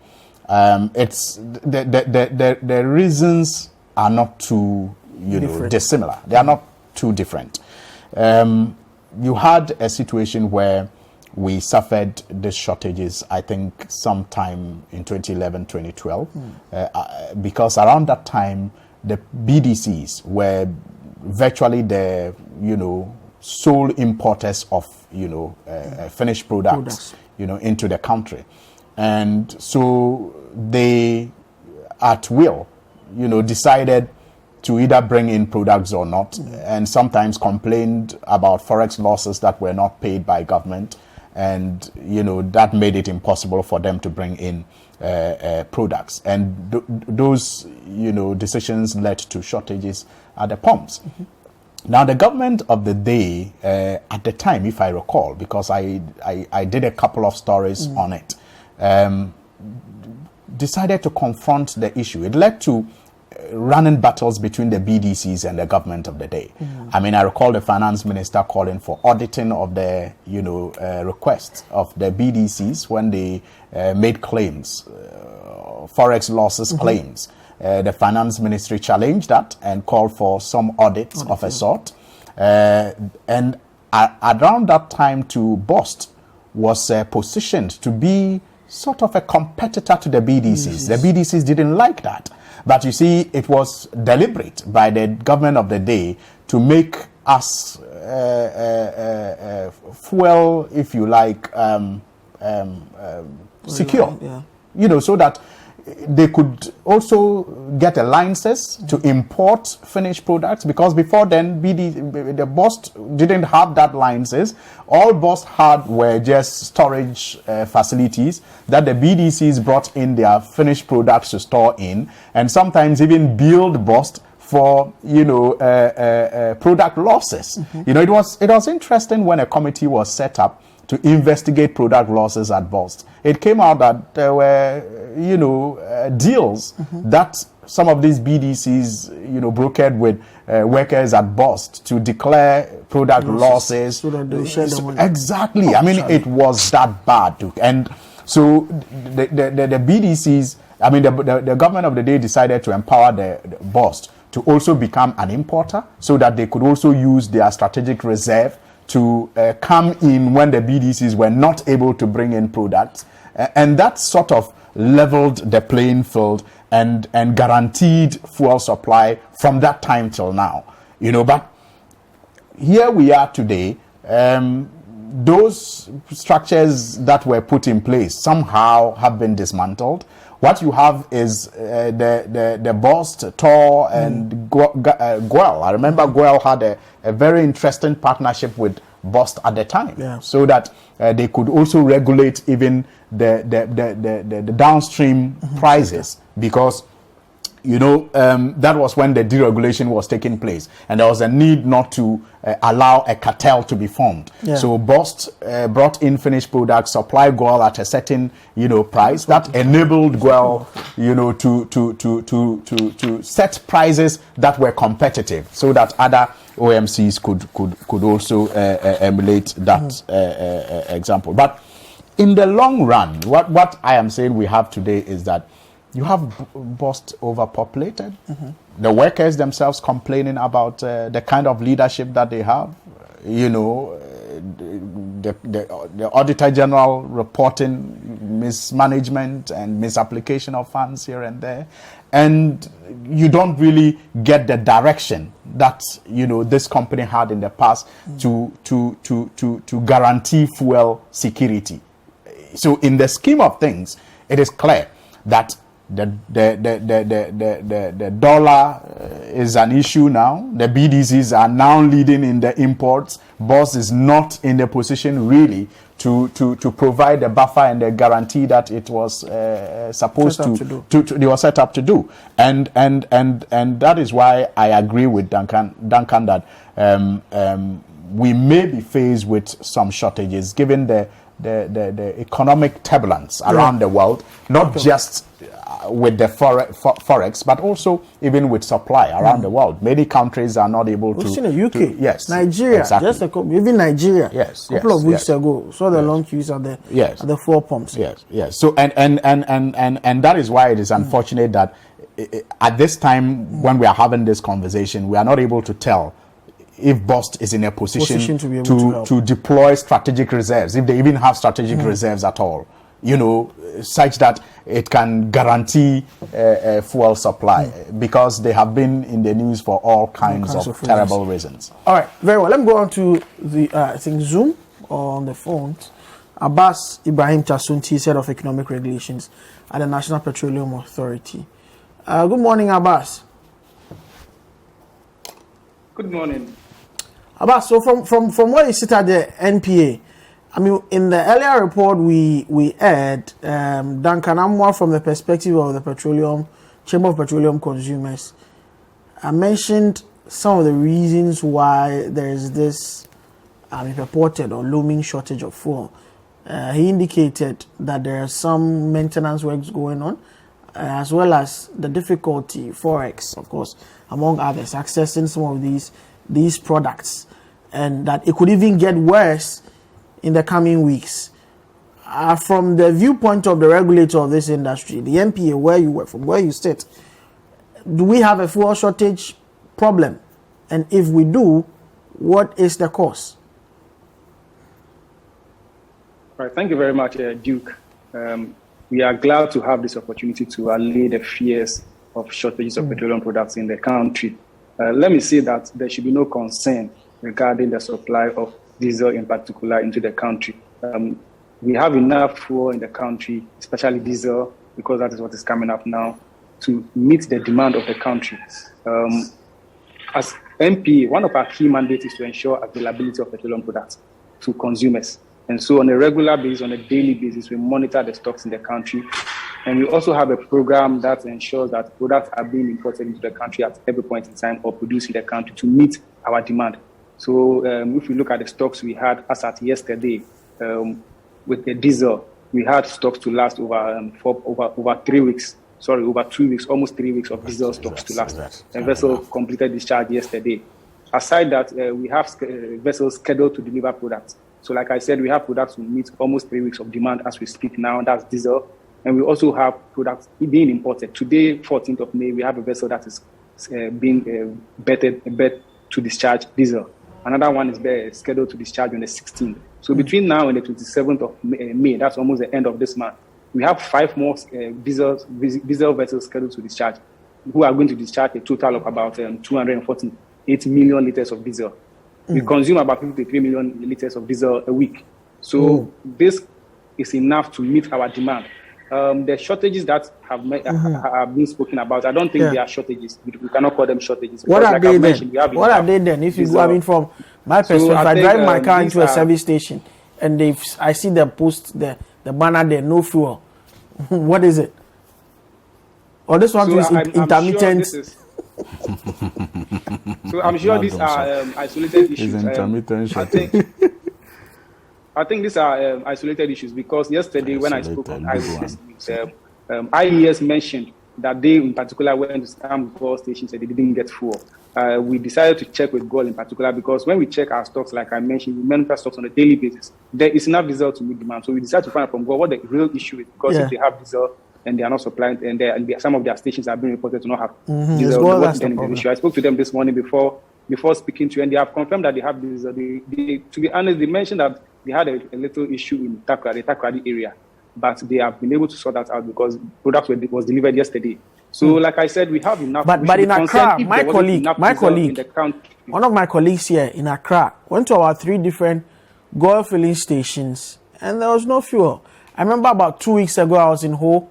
It's the reasons are not too dissimilar. They are not too different. You had a situation where we suffered these shortages, I think, sometime in 2011, 2012, because around that time, the BDCs were virtually the, sole importers of, finished products, into the country. And so they, at will, decided to either bring in products or not, and sometimes complained about forex losses that were not paid by government. And, that made it impossible for them to bring in products. And those, decisions led to shortages at the pumps. Now, the government of the day, at the time, if I recall, because I did a couple of stories on it, decided to confront the issue. It led to running battles between the BDCs and the government of the day. I mean, I recall the finance minister calling for auditing of the, requests of the BDCs when they made claims, forex losses claims. The finance ministry challenged that and called for some audits of a sort. And around that time, BOST was positioned to be sort of a competitor to the BDCs. The BDCs didn't like that. But you see, it was deliberate by the government of the day to make us fuel, if you like, secure. So that they could also get alliances to import finished products, because before then, the BOST didn't have that licenses. All BOST had were just storage facilities that the BDCs brought in their finished products to store in, and sometimes even billed BOST for product losses. It was interesting when a committee was set up to investigate product losses at Bost, it came out that there were, deals that some of these BDCs, brokered with workers at Bost to declare product losses. So that they share the money. Exactly. I mean, it was that bad. And so the BDCs, I mean, the government of the day decided to empower the Bost to also become an importer so that they could also use their strategic reserve to come in when the BDCs were not able to bring in products. And that sort of leveled the playing field and guaranteed fuel supply from that time till now. But here we are today. Those structures that were put in place somehow have been dismantled. What you have is the Bost, Tor, and Guel. I remember Guel had a very interesting partnership with Bost at the time, so that they could also regulate even the downstream prices, because that was when the deregulation was taking place, and there was a need not to allow a cartel to be formed. So Bost brought in finished products, supplied Guel at a certain price that enabled Guel to set prices that were competitive, so that other OMCs could also emulate that example. But in the long run, what I am saying we have today is that you have Bost overpopulated. The workers themselves complaining about the kind of leadership that they have. The Auditor General reporting mismanagement and misapplication of funds here and there. And you don't really get the direction that this company had in the past to guarantee fuel security. So in the scheme of things, it is clear that the dollar is an issue now. The BDCs are now leading in the imports. Bost is not in the position really to provide the buffer and the guarantee that it was supposed they were set up to do. And that is why I agree with Duncan that we may be faced with some shortages given the economic turbulence around the world, not just with the forex, but also even with supply around the world. Many countries are not able to. In the UK, yes, Nigeria, exactly. Even Nigeria, yes, a couple of weeks ago, saw the long queues at the 4 pumps. Yes. So and that is why it is unfortunate that at this time when we are having this conversation, we are not able to tell if Bost is in a position to be able to deploy strategic reserves, if they even have strategic reserves at all, such that it can guarantee fuel supply, because they have been in the news for all kinds of terrible reasons. All right, very well. Let me go on to the, I think, Zoom or on the phone. Abbas Ibrahim Chasunti, head of economic regulations at the National Petroleum Authority. Good morning, Abbas. Good morning. Abbas, so from where you sit at the NPA, I mean, in the earlier report we aired, Duncan Amwa, from the perspective of the Chamber of Petroleum Consumers, I mentioned some of the reasons why there is this purported or looming shortage of fuel. He indicated that there are some maintenance works going on, as well as the difficulty, forex, of course, among others, accessing some of these products, and that it could even get worse in the coming weeks. From the viewpoint of the regulator of this industry, the NPA, where you work, from where you sit, do we have a fuel shortage problem? And if we do, what is the cause? All right, thank you very much, Duke. We are glad to have this opportunity to allay the fears of shortages of petroleum products in the country. Let me say that there should be no concern regarding the supply of diesel in particular into the country. We have enough fuel in the country, especially diesel, because that is what is coming up now, to meet the demand of the country. As MP, one of our key mandates is to ensure availability of petroleum products to consumers. And so on a regular basis, on a daily basis, we monitor the stocks in the country. And we also have a program that ensures that products are being imported into the country at every point in time or produced in the country to meet our demand. So if we look at the stocks we had as at yesterday, with the diesel, we had stocks to last over 3 weeks. Sorry, over 2 weeks, almost 3 weeks of diesel stocks to last. The vessel completed discharge yesterday. Aside that, we have vessels scheduled to deliver products. So like I said, we have products to meet almost 3 weeks of demand as we speak now. That's diesel. And we also have products being imported. Today, 14th of May, we have a vessel that is being bet to discharge diesel. Another one is scheduled to discharge on the 16th. So between now and the 27th of May, that's almost the end of this month, we have 5 more diesel vessels scheduled to discharge, who are going to discharge a total of about 248 million liters of diesel. We consume about 53 million liters of diesel a week. So this is enough to meet our demand. The shortages that have been spoken about, I don't think they are shortages. We cannot call them shortages. What are they then? What are they then? If you go, I mean, from my perspective, I drive my car into a service station and I see the post, the banner there, no fuel. What is it? Or this one is intermittent. So I'm sure these are isolated issues. I think these are isolated issues because yesterday when I spoke on IES mentioned that they in particular went to some gold stations and they didn't get fuel. We decided to check with gold in particular because when we check our stocks, like I mentioned, we monitor stocks on a daily basis. There is enough diesel to meet demand. So we decided to find out from gold what the real issue is because if they have diesel and they are not supplying, and some of their stations have been reported to not have diesel. What's the issue? I spoke to them this morning before speaking to you, and they have confirmed that they have diesel. To be honest, they mentioned that they had a little issue in the Takrady area, but they have been able to sort that out because product was delivered yesterday. So, like I said, we have enough. But in Accra, my colleague, one of my colleagues here in Accra went to our 3 different oil filling stations, and there was no fuel. I remember about 2 weeks ago I was in Ho.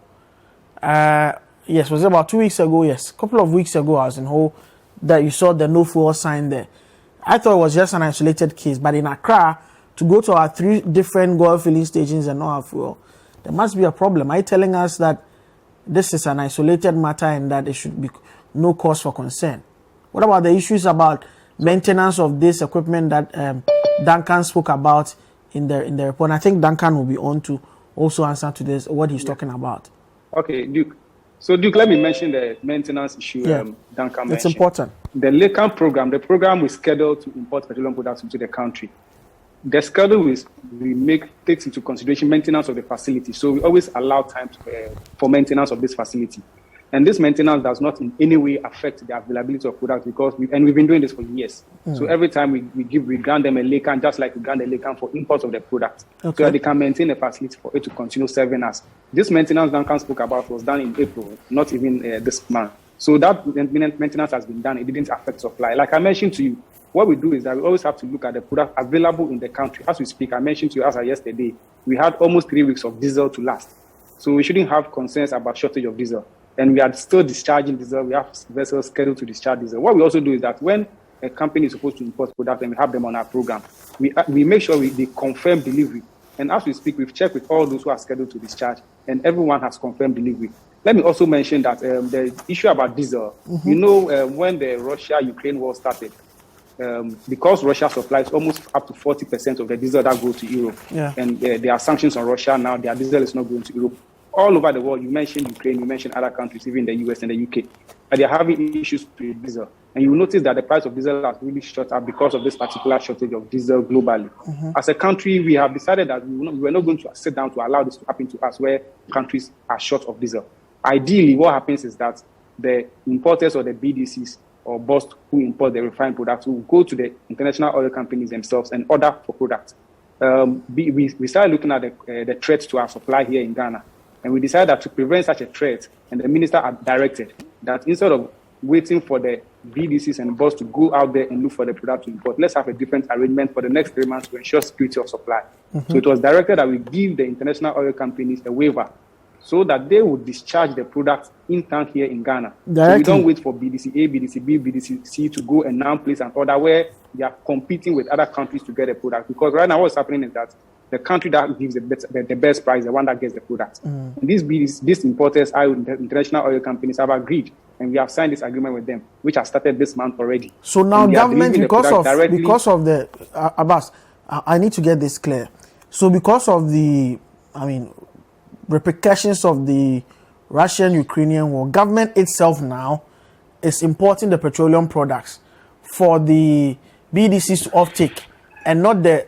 Yes, was it about 2 weeks ago? Yes, a couple of weeks ago I was in Ho. That you saw the no fuel sign there. I thought it was just an isolated case, but in Accra, to go to our 3 different oil filling stations and not have fuel, there must be a problem. Are you telling us that this is an isolated matter and that there should be no cause for concern? What about the issues about maintenance of this equipment that Duncan spoke about in the report? I think Duncan will be on to also answer to this, what he's talking about. Okay, Duke. So, Duke, let me mention the maintenance issue Duncan mentioned. It's important. The LACAM program, the program is scheduled to import petroleum products into the country. The schedule takes into consideration maintenance of the facility. So we always allow time for maintenance of this facility. And this maintenance does not in any way affect the availability of products because we've been doing this for years. So every time we grant them a LACAM, just like we grant a LACAM for imports of the product, so that they can maintain the facility for it to continue serving us. This maintenance Duncan spoke about was done in April, not even this month. So that maintenance has been done. It didn't affect supply. Like I mentioned to you, what we do is that we always have to look at the product available in the country. As we speak, I mentioned to you as of yesterday, we had almost 3 weeks of diesel to last. So we shouldn't have concerns about shortage of diesel. And we are still discharging diesel. We have vessels scheduled to discharge diesel. What we also do is that when a company is supposed to import products and we have them on our program, we make sure they confirm delivery. And as we speak, we've checked with all those who are scheduled to discharge, and everyone has confirmed delivery. Let me also mention that the issue about diesel, when the Russia-Ukraine war started, because Russia supplies almost up to 40% of the diesel that goes to Europe, and there are sanctions on Russia now, their diesel is not going to Europe. All over the world, you mentioned Ukraine, you mentioned other countries, even the US and the UK, and they're having issues with diesel. And you will notice that the price of diesel has really shot up because of this particular shortage of diesel globally. As a country, we have decided that we're not going to sit down to allow this to happen to us where countries are short of diesel. Ideally, what happens is that the importers or the BDCs or BOST who import the refined products will go to the international oil companies themselves and order for products. We started looking at the threats to our supply here in Ghana. And we decided that to prevent such a threat, and the minister had directed that instead of waiting for the BDCs and BOSS to go out there and look for the product to import, let's have a different arrangement for the next 3 months to ensure security of supply. So it was directed that we give the international oil companies a waiver so that they would discharge the product in tank here in Ghana. So we don't wait for BDC A, BDC B, BDC C to go and now place an order where they are competing with other countries to get a product. Because right now what's happening is that the country that gives the best price, the one that gets the product. And these importers, international oil companies, have agreed, and we have signed this agreement with them, which has started this month already. So now government, because of the Abbas, I need to get this clear. So because of the, repercussions of the Russian-Ukrainian war, government itself now is importing the petroleum products for the BDCs to offtake, and not the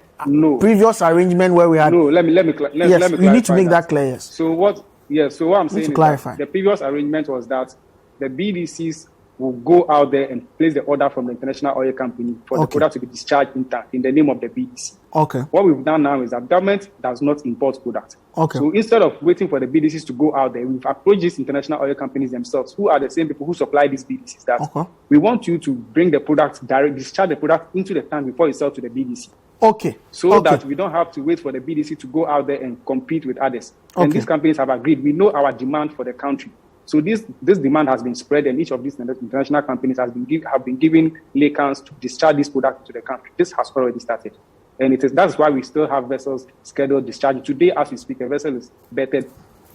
previous arrangement where we had. No, let me yes, clarify. You need to make that clear. Yes. So what I'm saying is clarify. that the previous arrangement was that the BDCs will go out there and place the order from the international oil company for the product to be discharged in the name of the BDC. Okay. What we've done now is that government does not import product. Okay. So instead of waiting for the BDCs to go out there, we've approached these international oil companies themselves, who are the same people who supply these BDCs. That we want you to bring the product discharge the product into the tank before you sell to the BDC. Okay. So that we don't have to wait for the BDC to go out there and compete with others. And these companies have agreed. We know our demand for the country. So this demand has been spread, and each of these international companies have been given license to discharge this product to the country. This has already started, and that's why we still have vessels scheduled discharging. Today, as we speak, a vessel is bettered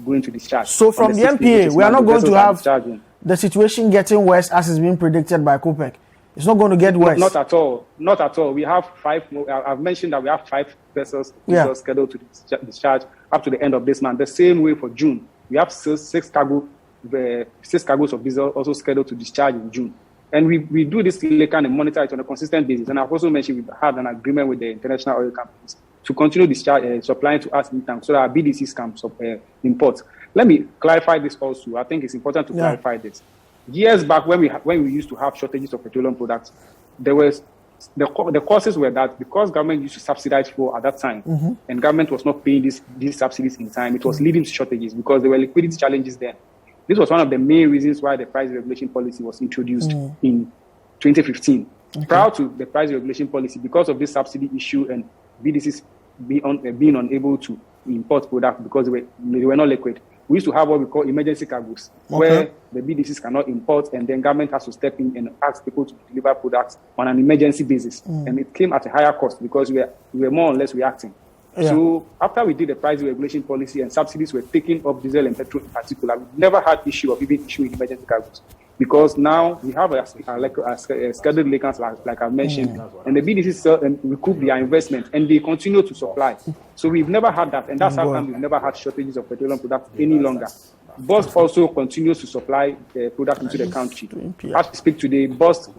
going to discharge. So from the MPA, we are not going to have the situation getting worse as is being predicted by COPEC. It's not going to get worse. Not at all. Not at all. We have 5 more. I've mentioned that we have 5 vessels scheduled to discharge up to the end of this month. The same way for June. We have 6 cargoes of diesel also scheduled to discharge in June. And we do this and monitor it on a consistent basis. And I've also mentioned we've had an agreement with the international oil companies to continue supplying to us in tanks so that our BDCs can import. Let me clarify this also. I think it's important to clarify this. Years back, when we used to have shortages of petroleum products, there was the causes were that because government used to subsidize fuel at that time, and government was not paying these subsidies in time, it was leading to shortages because there were liquidity challenges there. This was one of the main reasons why the price regulation policy was introduced in 2015. Prior to the price regulation policy, because of this subsidy issue and BDCs being unable to import products because they were not liquid, we used to have what we call emergency cargoes, where the BDCs cannot import, and then government has to step in and ask people to deliver products on an emergency basis. And it came at a higher cost because we were more or less reacting. So after we did the price regulation policy and subsidies were taken up diesel and petrol in particular, we never had issue of even issuing emergency cargoes. Because now we have a scheduled license, like I mentioned, and the BDCs sell and recoup their investment, and they continue to supply. So we've never had that, and that's how come we've never had shortages of petroleum products any longer. BOST also continues to supply the product into the country. As we speak today, BOST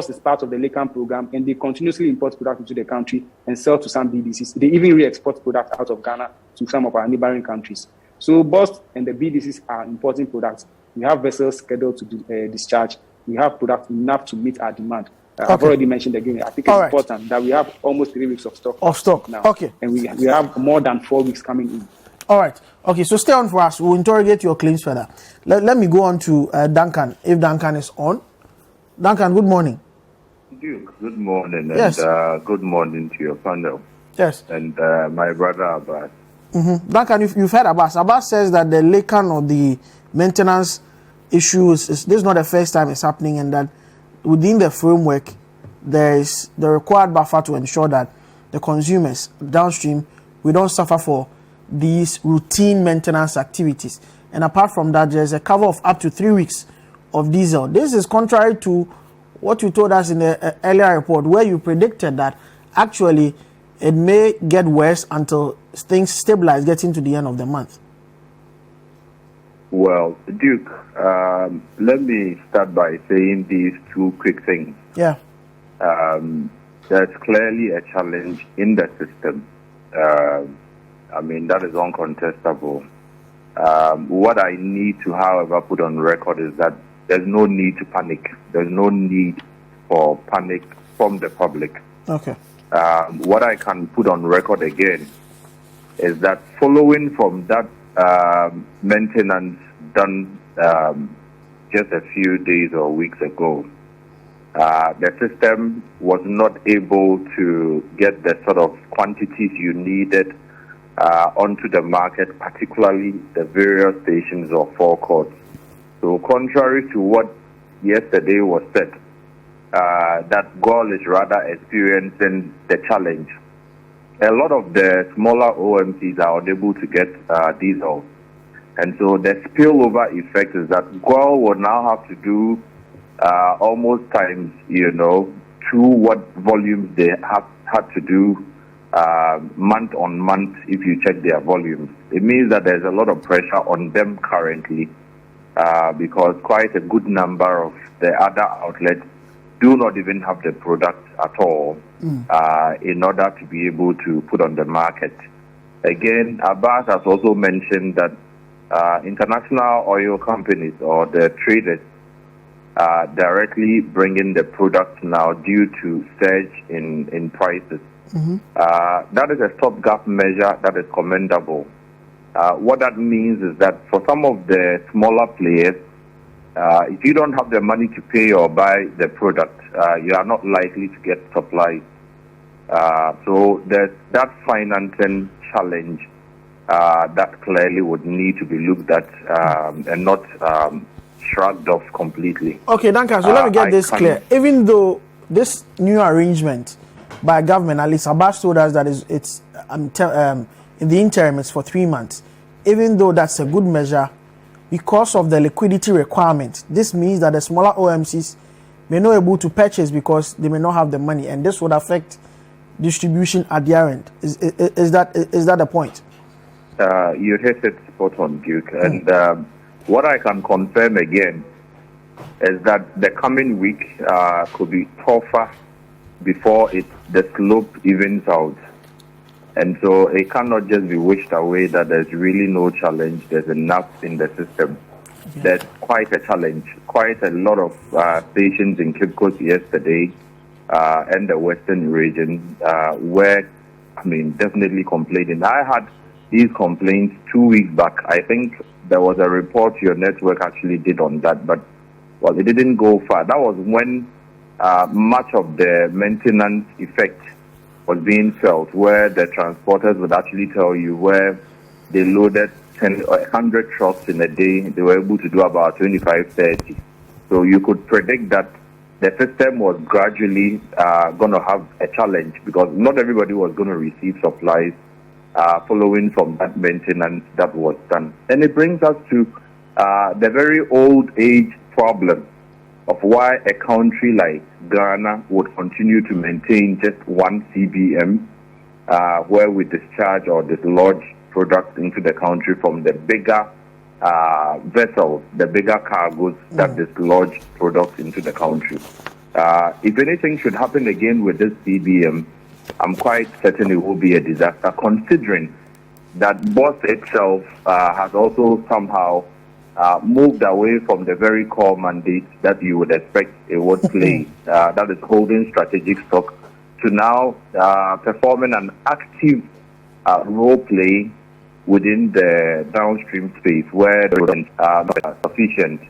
is part of the LACAM program, and they continuously import product into the country and sell to some BDCs. They even re-export products out of Ghana to some of our neighboring countries. So BOST and the BDCs are importing products. We have vessels scheduled to discharge. We have product enough to meet our demand. I've already mentioned again. I think it's important that we have almost 3 weeks of stock now. And we have more than 4 weeks coming in. All right. Okay, so stay on for us. We'll interrogate your claims further. Let me go on to Duncan, if Duncan is on. Duncan, good morning. Duke, good morning. And good morning to your panel. Yes. And my brother Abbas. Duncan, you've heard Abbas. Abbas says that the LACAN or the maintenance issues, this is not the first time it's happening, and that within the framework, there is the required buffer to ensure that the consumers downstream, we don't suffer for these routine maintenance activities. And apart from that, there's a cover of up to 3 weeks of diesel. This is contrary to what you told us in the earlier report, where you predicted that actually it may get worse until things stabilize getting to the end of the month. Well, Duke, let me start by saying these 2 quick things. Yeah. There's clearly a challenge in the system. That is uncontestable. What I need to, however, put on record is that there's no need to panic. There's no need for panic from the public. Okay. What I can put on record again is that following from that maintenance done just a few days or weeks ago, the system was not able to get the sort of quantities you needed onto the market, particularly the various stations or forecourts. So contrary to what yesterday was said, that GOL is rather experiencing the challenge. A lot of the smaller OMCs are unable to get diesel. And so the spillover effect is that GOL will now have to do almost times, 2 what volumes they have had to do month on month, if you check their volumes, it means that there's a lot of pressure on them currently because quite a good number of the other outlets do not even have the product at all in order to be able to put on the market. Again, Abbas has also mentioned that international oil companies or the traders are directly bringing the products now due to surge in prices. That is a stopgap measure that is commendable. What that means is that for some of the smaller players, if you don't have the money to pay or buy the product, you are not likely to get supplies. So there's that financing challenge that clearly would need to be looked at and not shrugged off completely. Okay, Duncan, so let me get this clear. Even though this new arrangement by government, at least Abbas told us that it's in the interim it's for 3 months. Even though that's a good measure, because of the liquidity requirement, this means that the smaller OMCs may not be able to purchase because they may not have the money, and this would affect distribution at their end. Is that the point? You hit it spot on, Duke. And what I can confirm again is that the coming week could be tougher before the slope evens out. And so it cannot just be wished away that there's really no challenge. There's enough in the system. Okay. There's quite a challenge. Quite a lot of stations in Cape Coast yesterday and the Western region were, definitely complaining. I had these complaints 2 weeks back. I think there was a report your network actually did on that, but, well, it didn't go far. That was when much of the maintenance effect was being felt, where the transporters would actually tell you where they loaded 10 or 100 trucks in a day, they were able to do about 25, 30. So you could predict that the system was gradually going to have a challenge because not everybody was going to receive supplies following from that maintenance that was done. And it brings us to the very old age problem of why a country like Ghana would continue to maintain just one CBM, where we discharge or dislodge products into the country from the bigger vessels, the bigger cargoes that dislodge products into the country. If anything should happen again with this CBM, I'm quite certain it will be a disaster, considering that BOS itself has also somehow moved away from the very core mandate that you would expect it would play, that is holding strategic stock, to now performing an active role play within the downstream space where the are not sufficient.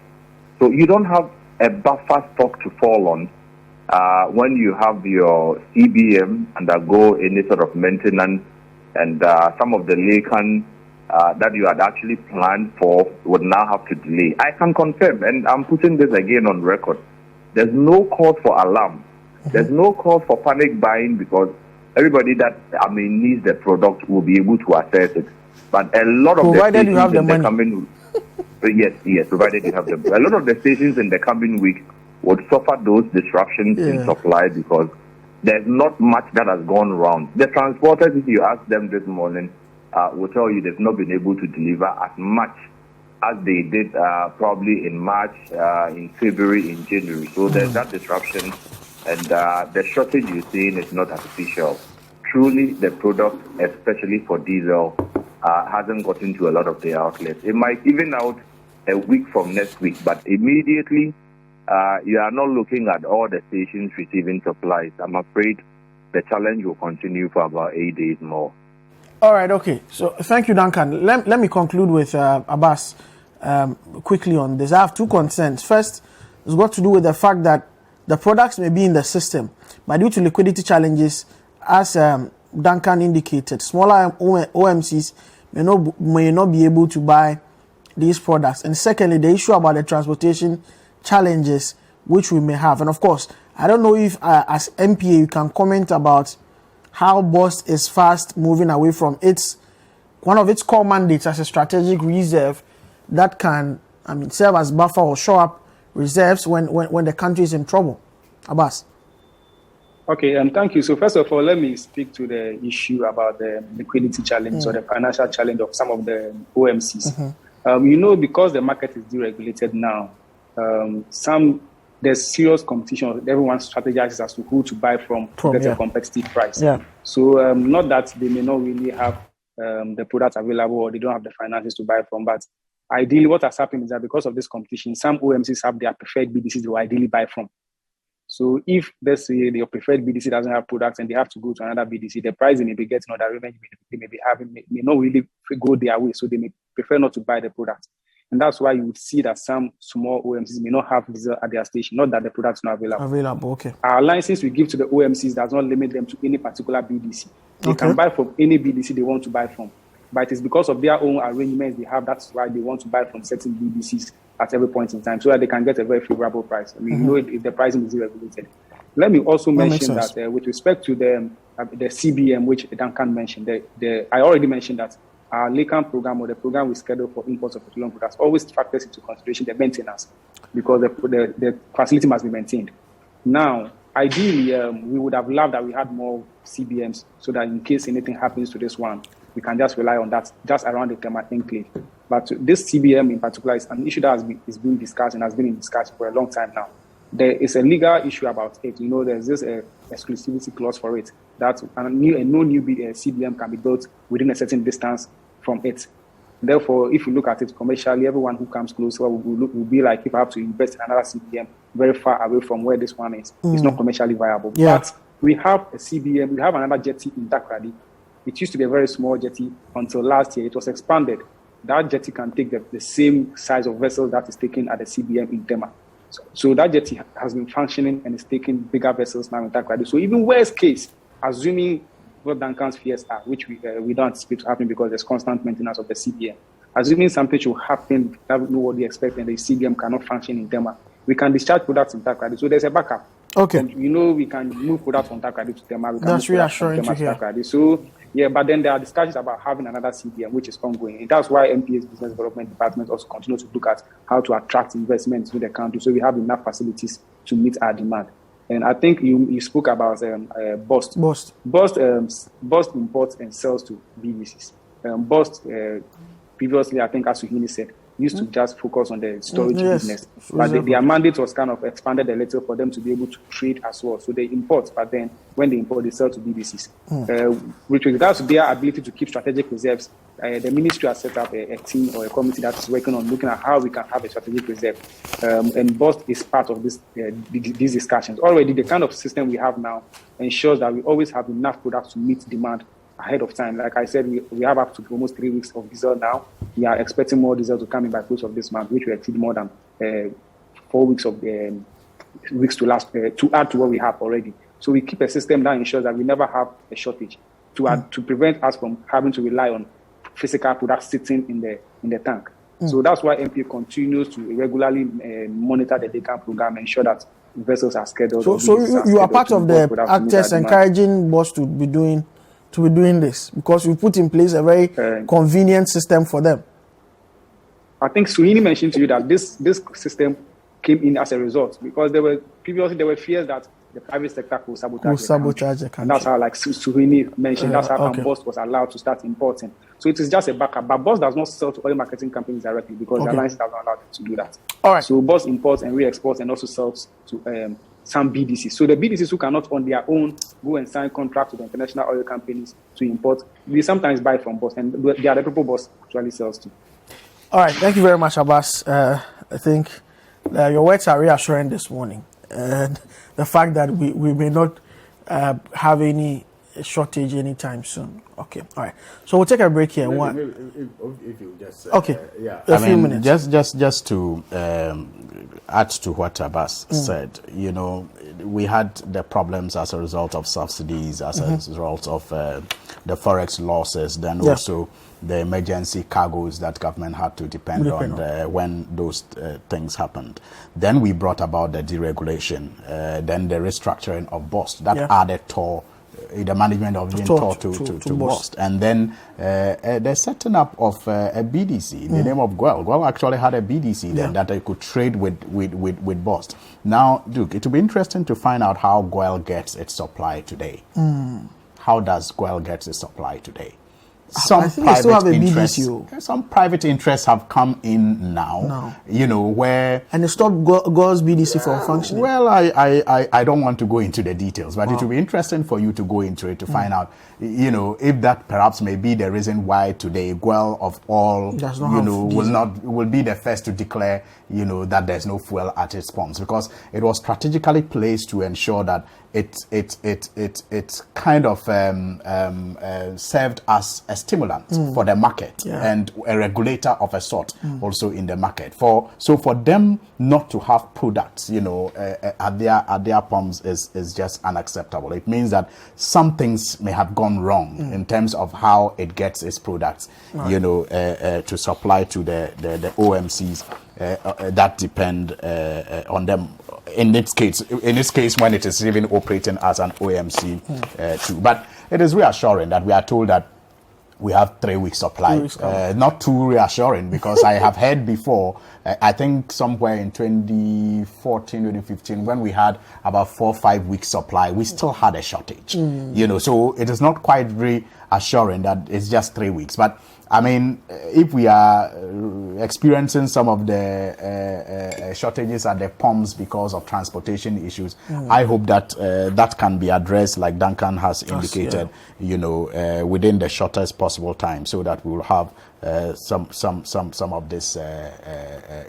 So you don't have a buffer stock to fall on when you have your CBM undergo any sort of maintenance, and some of the laycan that you had actually planned for would now have to delay. I can confirm, and I'm putting this again on record, there's no cause for alarm. There's no cause for panic buying because everybody that needs the product will be able to access it. But a lot of provided the you have the money. Yes, provided you have the a lot of the stations in the coming week would suffer those disruptions in supply because there's not much that has gone wrong. The transporters, if you ask them this morning, will tell you they've not been able to deliver as much as they did probably in March, in February, in January. So there's that disruption, and the shortage you're seeing is not artificial. Truly, the product, especially for diesel, hasn't gotten to a lot of the outlets. It might even out a week from next week, but immediately you are not looking at all the stations receiving supplies. I'm afraid the challenge will continue for about 8 days more. All right, okay. So thank you, Duncan. Let me conclude with Abbas quickly on this. I have two concerns. First, it's got to do with the fact that the products may be in the system, but due to liquidity challenges, as Duncan indicated, smaller OMCs may not be able to buy these products. And secondly, the issue about the transportation challenges which we may have. And of course, I don't know if as MPA you can comment about how BOS is fast moving away from one of its core mandates as a strategic reserve that can serve as buffer or show up reserves when the country is in trouble. Abbas. Okay, thank you. So first of all, let me speak to the issue about the liquidity challenge or the financial challenge of some of the OMCs. Because the market is deregulated now, there's serious competition. Everyone strategizes as to who to buy from to get a competitive price. Yeah. So not that they may not really have the products available or they don't have the finances to buy from, but ideally what has happened is that because of this competition, some OMCs have their preferred BDCs they will ideally buy from. So if, let's say, your preferred BDC doesn't have products and they have to go to another BDC, the price they may be getting or the revenue they may be having may not really go their way. So they may prefer not to buy the product. And that's why you would see that some small OMCs may not have diesel at their station, not that the product's not available. Okay. Our license we give to the OMCs does not limit them to any particular BDC. They can buy from any BDC they want to buy from. But it is because of their own arrangements they have, that's why they want to buy from certain BDCs at every point in time, so that they can get a very favorable price. I mean, if the pricing is regulated. Let me also mention that with respect to the CBM, which Duncan mentioned, I already mentioned that our LACAM program or the program we schedule for imports of petroleum products always factors into consideration the maintenance, because the facility must be maintained. Now, ideally, we would have loved that we had more CBMs so that in case anything happens to this one, we can just rely on that just around the Tema enclave. But this CBM in particular is an issue that is being discussed and has been in discussion for a long time now. There is a legal issue about it. There's this exclusivity clause for it, that no new CBM can be built within a certain distance from it. Therefore, if you look at it commercially, everyone who comes closer will be like, if I have to invest in another CBM very far away from where this one is, it's not commercially viable. Yeah. But we have a CBM, we have another jetty in Dakradi. It used to be a very small jetty until last year. It was expanded. That jetty can take the same size of vessels that is taken at the CBM in Tema. So that jetty has been functioning and is taking bigger vessels now in Takrady. So even worst case, assuming what Duncan's fears are, which we don't anticipate to happen because there's constant maintenance of the CBM, assuming something should happen that we know what we expect and the CBM cannot function in Tema, we can discharge products in Takrady. So there's a backup. Okay. And we can move products from Takrady to Tema. That's reassuring to hear. So yeah, but then there are discussions about having another CBM, which is ongoing. And that's why MPA's Business Development Department also continues to look at how to attract investment to the country so we have enough facilities to meet our demand. And I think you spoke about BOST. BOST imports and sells to BDCs. BOST, previously, I think, as Suhini said, used to just focus on the storage business. But their mandate was kind of expanded a little for them to be able to trade as well. So they import, but then when they import, they sell to BDCs. With regards to their ability to keep strategic reserves, the ministry has set up a team or a committee that is working on looking at how we can have a strategic reserve. And BOST is part of these discussions. Already, the kind of system we have now ensures that we always have enough products to meet demand ahead of time. Like I said, we have up to almost 3 weeks of diesel now. We are expecting more diesel to come in by close of this month, which will exceed more than 4 weeks of weeks to last to add to what we have already. So we keep a system that ensures that we never have a shortage to prevent us from having to rely on physical products sitting in the tank. So that's why MP continues to regularly monitor the DECAM program and ensure that vessels are scheduled. So you are part of the actors encouraging BOST to be doing this, because we put in place a very convenient system for them. I think Suhini mentioned to you that this system came in as a result, because there were fears that the private sector could sabotage the country. And that's how, like Suhini mentioned, that's how BOST was allowed to start importing. So it is just a backup. But BOST does not sell to oil marketing companies directly, because the alliance does not allow them to do that. All right. So BOST imports and re-exports and also sells to some BDCs. So the BDCs who cannot on their own go and sign contracts with the international oil companies to import, they sometimes buy from BOST, and they are the people BOST actually sells to. All right. Thank you very much, Abbas. I think your words are reassuring this morning. And the fact that we may not have any shortage anytime soon. Okay, all right. So we'll take a break here. If you just a few minutes. Just to add to what Abbas said, we had the problems as a result of subsidies, as a result of the forex losses, then also the emergency cargoes that government had to depend on when those things happened. Then we brought about the deregulation, then the restructuring of BOST that added toll the management of Jintor to Bost. And then the setting up of a BDC in the name of Guel. Guel actually had a BDC then that they could trade with Bost. Now, Duke, it will be interesting to find out how Guel gets its supply today. How does Guel get its supply today? I think they still have a BDC. Some private interests have come in now. You know, where... And they stopped Guel's BDC from functioning. Well, I don't want to go into the details, but it will be interesting for you to go into it to find out, you know, if that perhaps may be the reason why today Guel of all, you know, will be the first to declare, you know, that there's no fuel at its pumps, because it was strategically placed to ensure that it kind of served as a stimulant for the market and a regulator of a sort also in the market. So for them not to have products, you know, at their pumps is just unacceptable. It means that some things may have gone wrong in terms of how it gets its products, you know, to supply to the OMCs that depend on them. In this case, when it is even operating as an OMC too. But it is reassuring that we are told that we have 3 weeks supply. Not too reassuring, because I have heard before, I think somewhere in 2014, 2015, when we had about 4 or 5 weeks supply, we still had a shortage. You know, so it is not quite reassuring that it's just 3 weeks. But I mean, if we are experiencing some of the shortages at the pumps because of transportation issues, I hope that that can be addressed, like Duncan has indicated, you know, within the shortest possible time, so that we will have some of these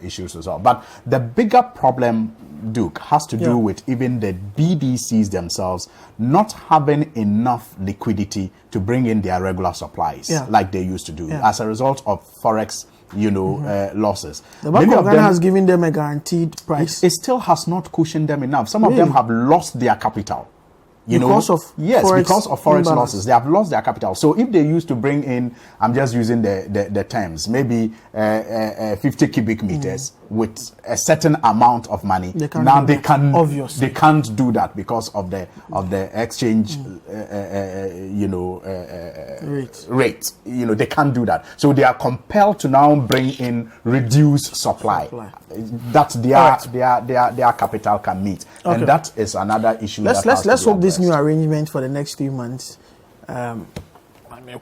issues as well. But the bigger problem, Duke, has to do with even the BDCs themselves not having enough liquidity to bring in their regular supplies like they used to do as a result of forex, you know, losses. The Bank of Ghana has given them a guaranteed price. It still has not cushioned them enough. Some of them have lost their capital. Because of forex losses, they have lost their capital. So if they used to bring in, I'm just using the terms, maybe 50 cubic meters with a certain amount of money, they can't do that because of the exchange, you know, rate. You know, they can't do that. So they are compelled to now bring in reduced supply. That their capital can meet, and that is another issue. Let's hope this new arrangement for the next 3 months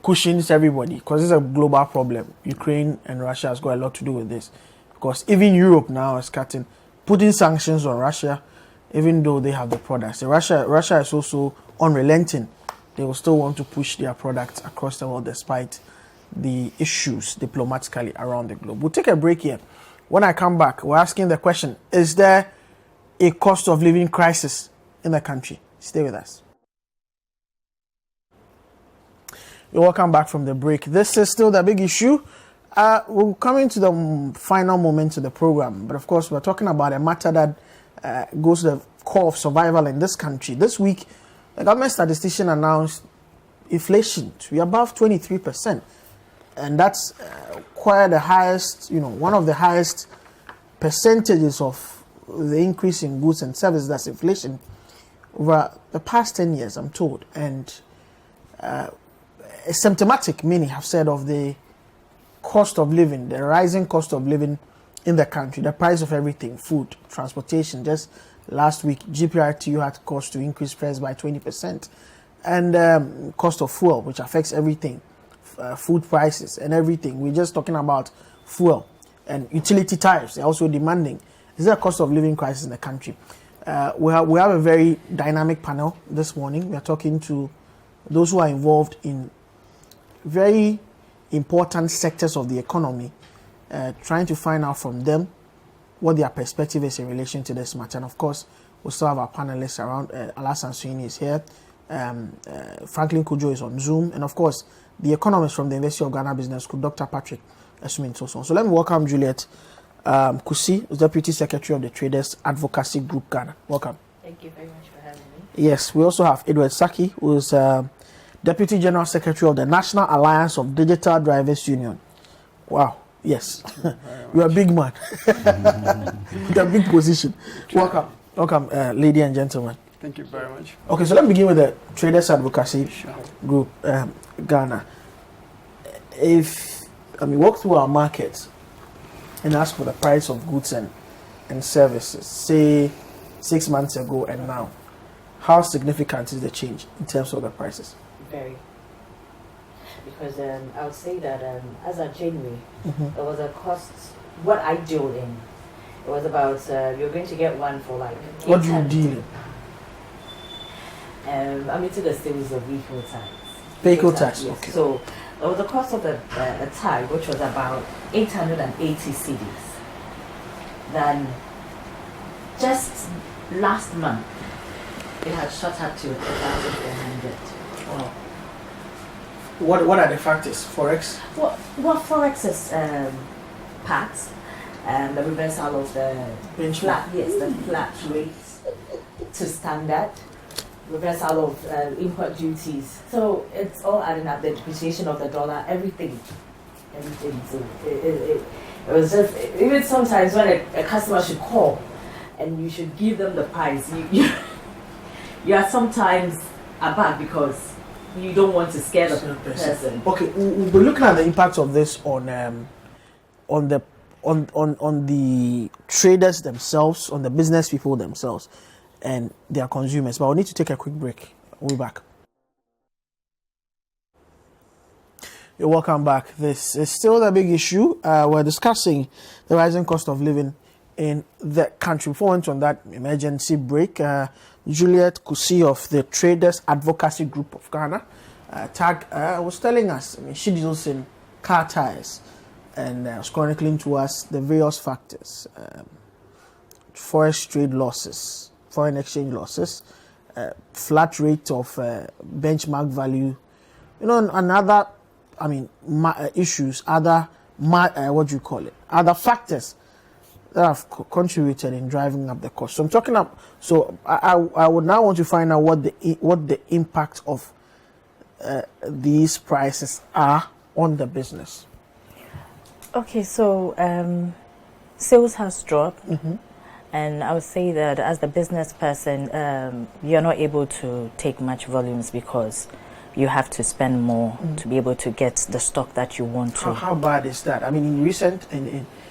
cushions everybody, because it's a global problem. Ukraine and Russia has got a lot to do with this, because even Europe now is putting sanctions on Russia, even though they have the products. Russia is also unrelenting. They will still want to push their products across the world despite the issues diplomatically around the globe. We'll take a break here. When I come back, we're asking the question, is there a cost of living crisis in the country? Stay with us. You're welcome back from the break. This is still the big issue. We're coming to the final moments of the program, but of course we're talking about a matter that goes to the core of survival in this country. This week, the government statistician announced inflation to be above 23%. And that's quite the highest, you know, one of the highest percentages of the increase in goods and services, that's inflation, over the past 10 years, I'm told. And symptomatic, many have said, of the cost of living, the rising cost of living in the country, the price of everything, food, transportation. Just last week, GPRTU had cost to increase price by 20%. And cost of fuel, which affects everything. Food prices and everything. We're just talking about fuel and utility tariffs. They're also demanding. Is there a cost of living crisis in the country? We have a very dynamic panel this morning. We are talking to those who are involved in very important sectors of the economy, trying to find out from them what their perspective is in relation to this matter. And of course, we still have our panelists around. Alassane Suini is here. Franklin Kujo is on Zoom. And of course, the economist from the University of Ghana Business School, Dr. Patrick Esumintoso. So let me welcome Juliet Kusi, who's Deputy Secretary of the Traders Advocacy Group Ghana. Welcome. Thank you very much for having me. Yes, we also have Edward Saki, who's Deputy General Secretary of the National Alliance of Digital Drivers Union. Wow, yes. You're a big man. With a big position. Welcome, ladies and gentlemen. Thank you very much. Okay, so let me begin with the Traders Advocacy Group, Ghana. If walk through our markets and ask for the price of goods and services, say 6 months ago and now, how significant is the change in terms of the prices? Very. Because I would say that as of January, there was a cost, what I deal in, it was about, you're going to get one for like... What do you deal in? I'm into the series of vehicle tax. Vehicle tax, yes. okay. So there was the cost of a tag, which was about 880 cedis. Then just last month, it had shot up to 1,400. Wow. What are the factors? Forex? Well, Forex is parts, the reversal of the flat, the flat rates to standard, reversal of import duties. So it's all adding up, the depreciation of the dollar, everything. So it was just, even sometimes when a customer should call and you should give them the price, you are sometimes aback because you don't want to scare the person. Okay, we'll be looking at the impact of this on the traders themselves, on the business people themselves, and their consumers. But we'll need to take a quick break. We'll be back. You're welcome back. This is still the big issue. We're discussing the rising cost of living in the country. Before we went on that emergency break, Juliet Kusi of the Traders Advocacy Group of Ghana was telling us, she deals in car tires, and was chronicling to us the various factors: forex trade losses, foreign exchange losses, flat rate of benchmark value, and other, issues, other other factors that have contributed in driving up the cost. So I'm talking up. So I would now want to find out what the impact of these prices are on the business. Okay, so sales has dropped, and I would say that as the business person, you're not able to take much volumes because you have to spend more to be able to get the stock that you want to. How bad is that?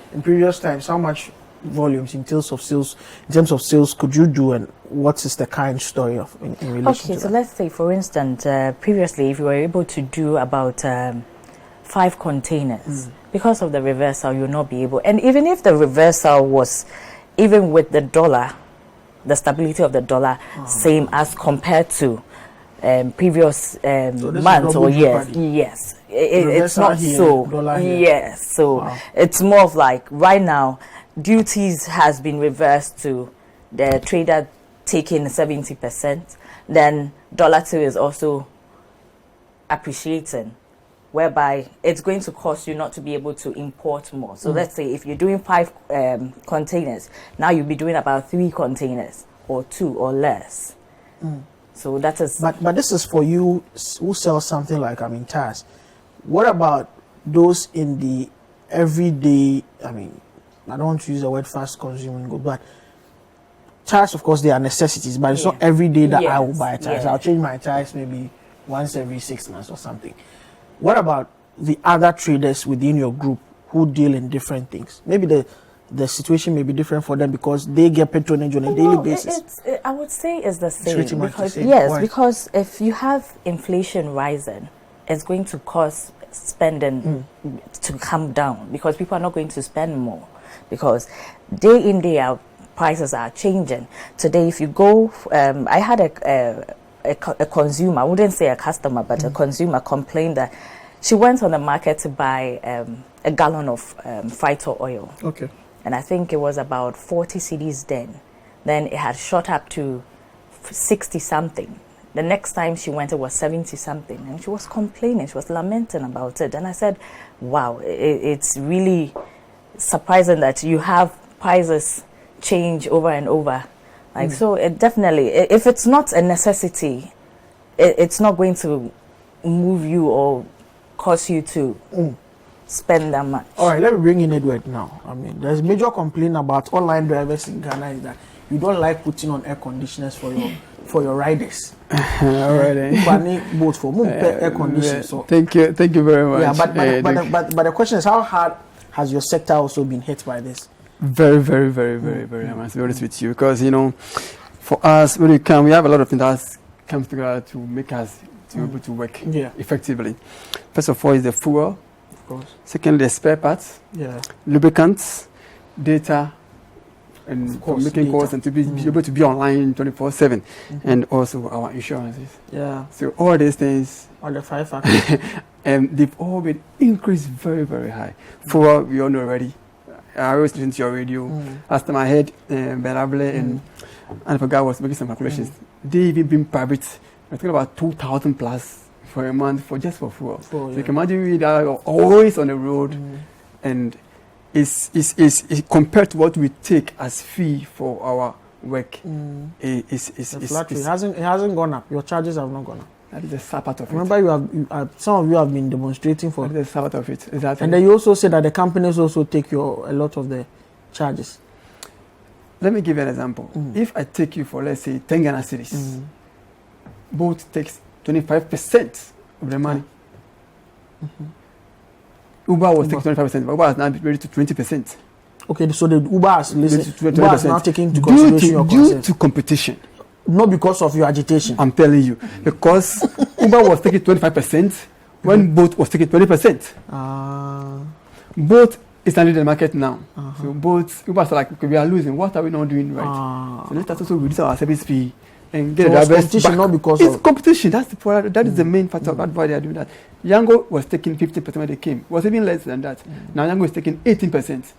In previous times, how much volumes in terms of sales could you do, and what is the current story in relation to Okay, so let's say, for instance, previously, if you were able to do about 5 containers, because of the reversal, you'll not be able. And even if the reversal was, even with the dollar, the stability of the dollar, same as compared to previous months or years, yes, it's not here, so. Yes, so it's more of like right now, duties has been reversed to the trader taking 70%. Then dollar too is also appreciating, whereby it's going to cost you not to be able to import more. So let's say if you're doing 5 containers, now you'll be doing about 3 containers or 2 or less. So that is. But this is for you who sell something like tires. What about those in the everyday? I don't want to use the word fast consuming good, but tires, of course, they are necessities. But it's not every day that I will buy tires. I'll change my tires maybe once every 6 months or something. What about the other traders within your group who deal in different things? Maybe the situation may be different for them because they get patronage on a daily basis. I would say it's the same. Pretty much because, the same. Yes, because if you have inflation rising, it's going to cause spending to come down because people are not going to spend more because day in, day out, prices are changing. Today, if you go, I had a consumer, I wouldn't say a customer, but a consumer complained that she went on the market to buy a gallon of phyto oil. Okay. And I think it was about 40 cedis then. Then it had shot up to 60 something. The next time she went, it was 70 something. And she was complaining, she was lamenting about it. And I said, wow, it's really surprising that you have prices change over and over. So it definitely, if it's not a necessity, it's not going to move you or cause you to spend that much. All right, let me bring in Edward now. There's major complaint about online drivers in Ghana is that you don't like putting on air conditioners for for your riders. All right. Both for air conditioning. So thank you very much. Yeah, but the question is, how hard has your sector also been hit by this? Very. I'm going to be honest with you, because for us, when we come, we have a lot of things that comes together to make us to be able to work effectively. First of all, is the fuel. Of course. Secondly, the spare parts. Yeah. Lubricants, data, and for making calls and to be able to be online 24/7, and also our insurances. Yeah. So all these things, all the 5 factors, and they've all been increased very high. For we all know already. I always listen to your radio. Last time I heard Berable and I forgot I was making some calculations. They even been private. We're talking about 2,000 plus for a month for fuel. So you can imagine we are always on the road, and is compared to what we take as fee for our work. It hasn't gone up. Your charges have not gone up. That is the sad part of it. Remember, some of you have been demonstrating for. That is the sad part of it. Exactly. And then you also said that the companies also take a lot of the charges. Let me give you an example. If I take you for, let's say, 10 Ghana cedis, both takes 25% of the money. Uber was taking 25%, but Uber has now ready to 20%. Okay, so the Uber is now taking into consideration your due to competition. Not because of your agitation. I'm telling you. Because Uber was taking 25% when Bolt was taking 20%. Bolt is under the market now. So Bolt, Uber are like, okay, we are losing. What are we not doing right? So let's also reduce our service fee and get the drivers competition back. Not because it's competition. That's the point. That is the main factor about why they are doing that. Yango was taking 50% when they came. It was even less than that. Now Yango is taking 18%.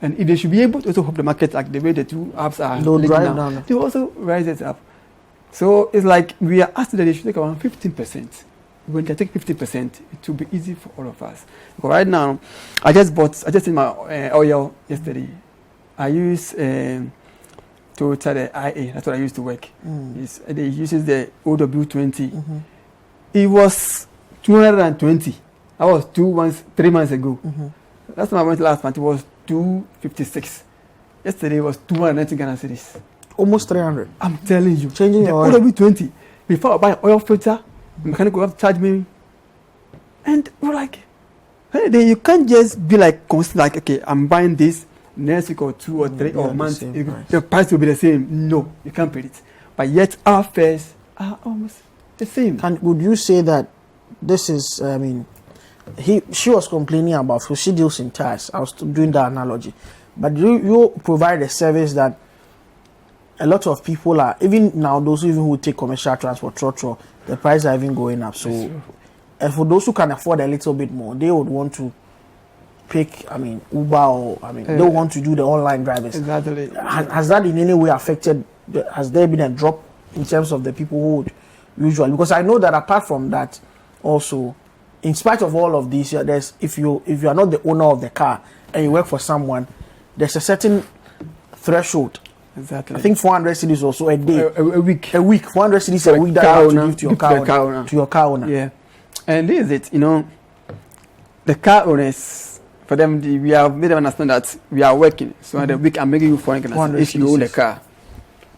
And if they should be able to also help the market like the way the two apps are now, they will also rise it up. So it's like we are asked that they should take around 15%. When they take 50%, it will be easy for all of us. But right now, I just did my oil yesterday. I use Toyota the IA. That's what I used to work. They uses the OW20. It was 220. That was 3 months ago. Last time I went last month, it was 256. Yesterday it was 290 Ghana cedis. Almost 300. I'm telling you. Changing the oil. OW20. Before I buy an oil filter, the mechanic will have to charge me. And we're like, hey, then you can't just be like constant, like, okay, I'm buying this next week or 2 or 3 or a month. The price will be the same. No, you can't pay it. But yet our fares are almost the same. Would you say that this is, she was complaining about, so she deals in tires. I was doing that analogy. But you provide a service that a lot of people are, even now, those who take commercial transport, the prices are even going up. So, and for those who can afford a little bit more, they would want to pick, Uber or, they want to do the online drivers. Exactly. Has that in any way affected, has there been a drop in terms of the people who would usually, because I know that apart from that, also, in spite of all of these, there's, if you are not the owner of the car and you work for someone, there's a certain threshold. Exactly. I think 400 cedis also a day. A week. A week. 400 cedis a week that you have to give to your car owner. Yeah. And this is it, the car owners, for them, we have made them understand that we are working. So at the week, I'm making you 400 if you own the car.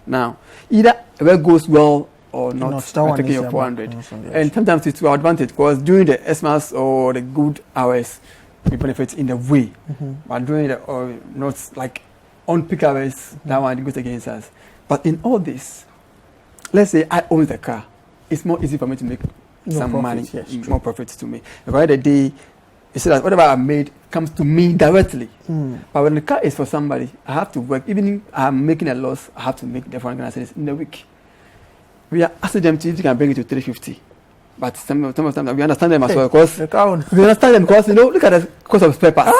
Now, either it goes well or not, I'm taking your 400. And sometimes it's to our advantage because during the Xmas or the good hours, we benefit in the way. But during the, or not like on peak hours, that one goes against us. But in all this, let's say I own the car, it's more easy for me to make some money, more profits to me. Because at the day, you see that whatever I made comes to me directly. But when the car is for somebody, I have to work. Even if I'm making a loss, I have to make the 400 cedis in the week. We are asking them to if they can bring it to 350. But some of the time we understand them as well because we understand them because look at the cost of spare parts.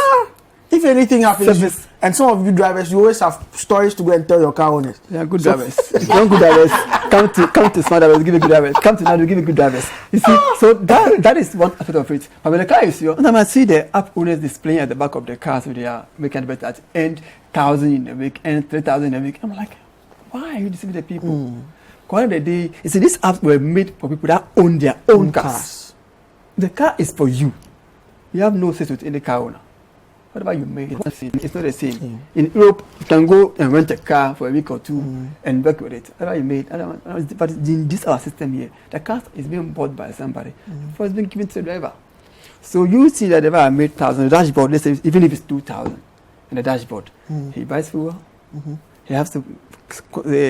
If anything happens, and some of you drivers, you always have stories to go and tell your car owners. They are good drivers. If you want good drivers, come to smart drivers, give me good drivers. Come to now, give me good drivers. You see, so that is one aspect of it. But when the car is yours, I see the app owners displaying at the back of the car, so they are making it at end 1,000 in a week, end 3,000 in a week. I'm like, why are you deceiving the people? Because of the day, you see, these apps were made for people that own their own cars. The car is for you. You have no say with any car owner. whatever you make, it's not the same. In Europe, you can go and rent a car for a week or two and work with it. Whatever you made, but in this our system here, the car is being bought by somebody before it's being given to the driver. So you see that the driver made 1,000, the dashboard, let's say, even if it's 2,000 in the dashboard, he buys fuel, he has to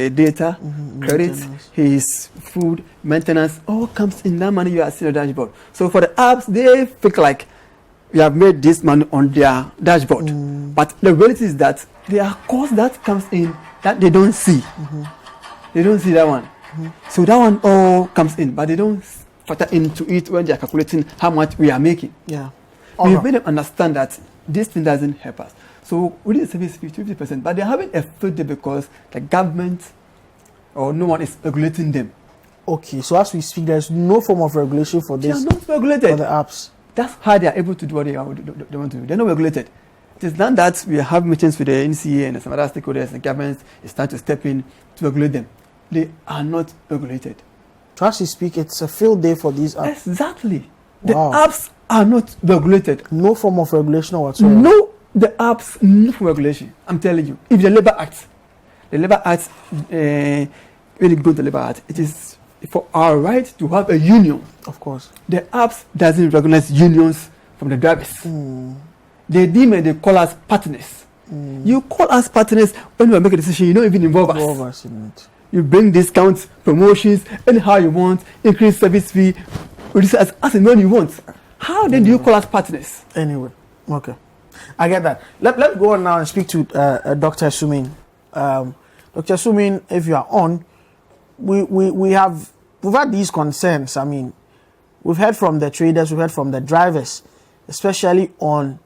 data, credit, his food, maintenance, all comes in that money you are seeing on the dashboard. So for the apps, they feel like we have made this money on their dashboard. But the reality is that there are costs that comes in that they don't see. They don't see that one. So that one all comes in, but they don't factor into it when they are calculating how much we are making. Yeah. We made them understand that this thing doesn't help us. So we did service 50%, but they're having a field day because the government or no one is regulating them. Okay, so as we speak, there's no form of regulation for this. They are not regulated. For the apps. That's how they are able to do what they want to do. They're not regulated. It is not that we have meetings with the NCA and some other stakeholders, and government is trying to step in to regulate them. They are not regulated. So as we speak, it's a field day for these apps. Exactly. The apps are not regulated. No form of regulation whatsoever. No, the apps, no regulation. I'm telling you. If the Labour Act, when you go to the Labour Act, it is for our right to have a union. Of course. The apps doesn't recognize unions from the drivers. They deem and they call us partners. You call us partners when we make a decision, you don't even involve us. In it. You bring discounts, promotions, anyhow you want, increase service fee, reduce as and when you want. How then do you call us partners? Anyway, okay. I get that. Let's go on now and speak to Dr. Sumin. Dr. Sumin, if you are on, we've had these concerns. I mean, we've heard from the traders, we've heard from the drivers, especially on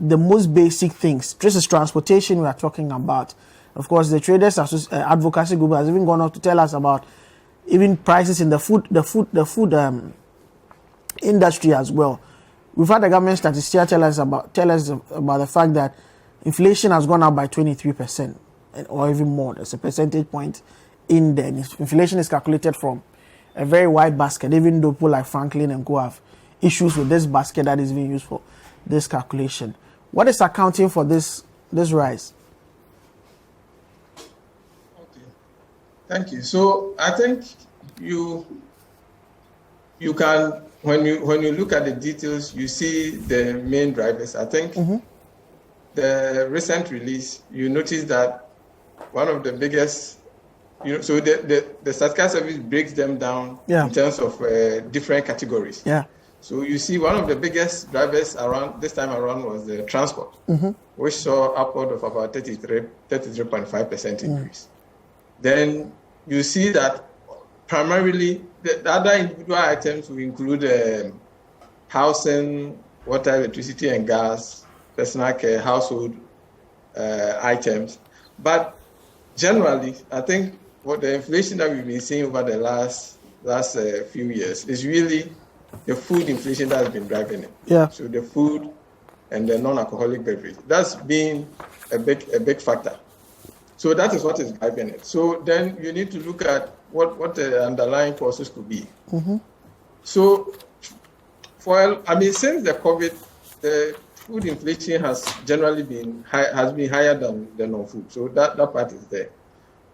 the most basic things. This is transportation we are talking about. Of course, the traders advocacy group has even gone on to tell us about even prices in the food industry as well. We've had the government statistician tell us about the fact that inflation has gone up by 23% or even more. There's a percentage point in there. Inflation is calculated from a very wide basket, even though people like Franklin and Co have issues with this basket that is being used for this calculation. What is accounting for this rise? Okay, thank you. So I think you can, when you look at the details, you see the main drivers. I think the recent release, you notice that one of the biggest, so the statistical service breaks them down in terms of different categories. Yeah. So you see one of the biggest drivers around this time around was the transport, which saw upward of about 33.5% increase. Then you see that primarily the other individual items will include housing, water, electricity and gas, personal care, household items. But generally, I think what the inflation that we've been seeing over the last few years is really the food inflation that has been driving it. Yeah. So the food and the non-alcoholic beverage, that's been a big factor. So that is what is driving it. So then you need to look at what the underlying causes could be. So since the COVID, the food inflation has generally been higher than the non-food. So that part is there.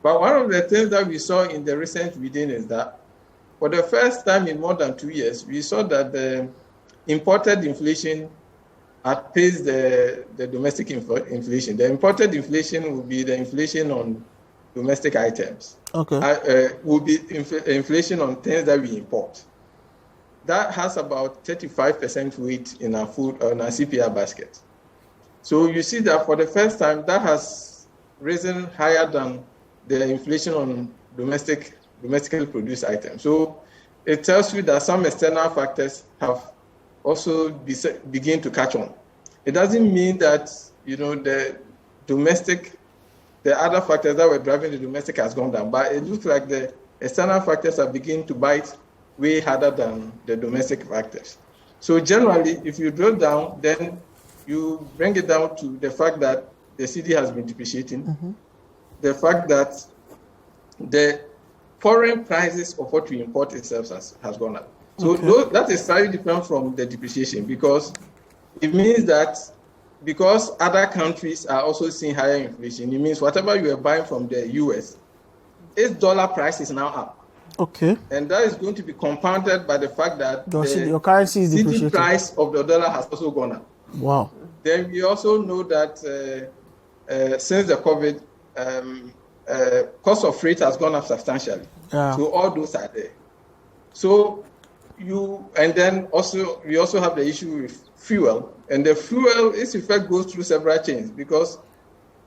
But one of the things that we saw in the recent reading is that for the first time in more than 2 years, we saw that the imported inflation outpaced the domestic inflation. The imported inflation will be the inflation on domestic items. Okay. Will be inflation on things that we import. That has about 35% weight in our food, on our CPI basket. So you see that for the first time, that has risen higher than the inflation on domestically produced items. So it tells you that some external factors have also begin to catch on. It doesn't mean that the other factors that were driving the domestic has gone down, but it looks like the external factors are beginning to bite way harder than the domestic factors. So generally, if you drill down, then you bring it down to the fact that the cedi has been depreciating, the fact that the foreign prices of what we import itself has gone up. So that is slightly different from the depreciation, because it means that because other countries are also seeing higher inflation, it means whatever you are buying from the US, its dollar price is now up. Okay. And that is going to be compounded by the fact that your currency is depreciating. The price of the dollar has also gone up. Wow. Then we also know that since the COVID, cost of freight has gone up substantially. Yeah. So all those are there. So and then also we also have the issue with fuel, and the fuel, its effect goes through several chains, because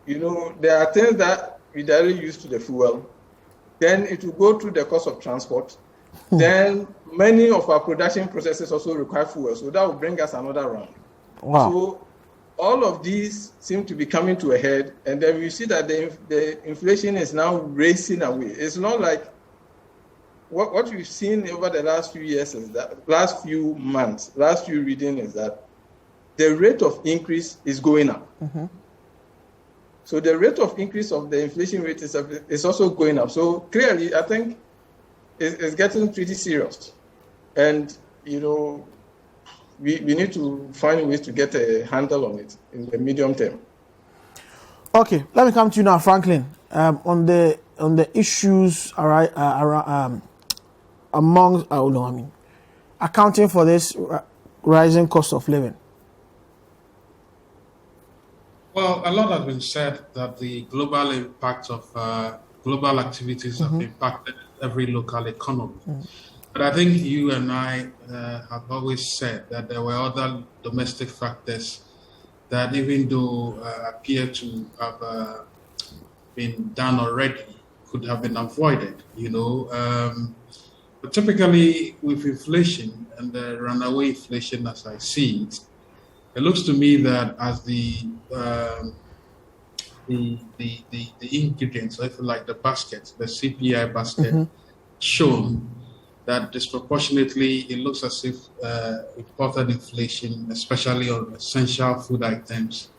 there are things that we directly use to the fuel, then it will go through the cost of transport. Then many of our production processes also require fuel, so that will bring us another round. Wow. So all of these seem to be coming to a head, and then we see that the inflation is now racing away. It's not like what we've seen over the last few years is that last few reading is that the rate of increase is going up. Mm-hmm. So the rate of increase of the inflation rate is also going up. So clearly, I think it's getting pretty serious, and we need to find ways to get a handle on it in the medium term. Okay, let me come to you now, Franklin. On the issues around accounting for this rising cost of living. Well, a lot has been said that the global impact of global activities have impacted every local economy. But I think you and I have always said that there were other domestic factors that, even though appear to have been done already, could have been avoided, But typically with inflation and the runaway inflation as I see it, it looks to me that as the ingredients, if you like, the basket, the CPI basket, shown that disproportionately it looks as if imported inflation, especially on essential food items,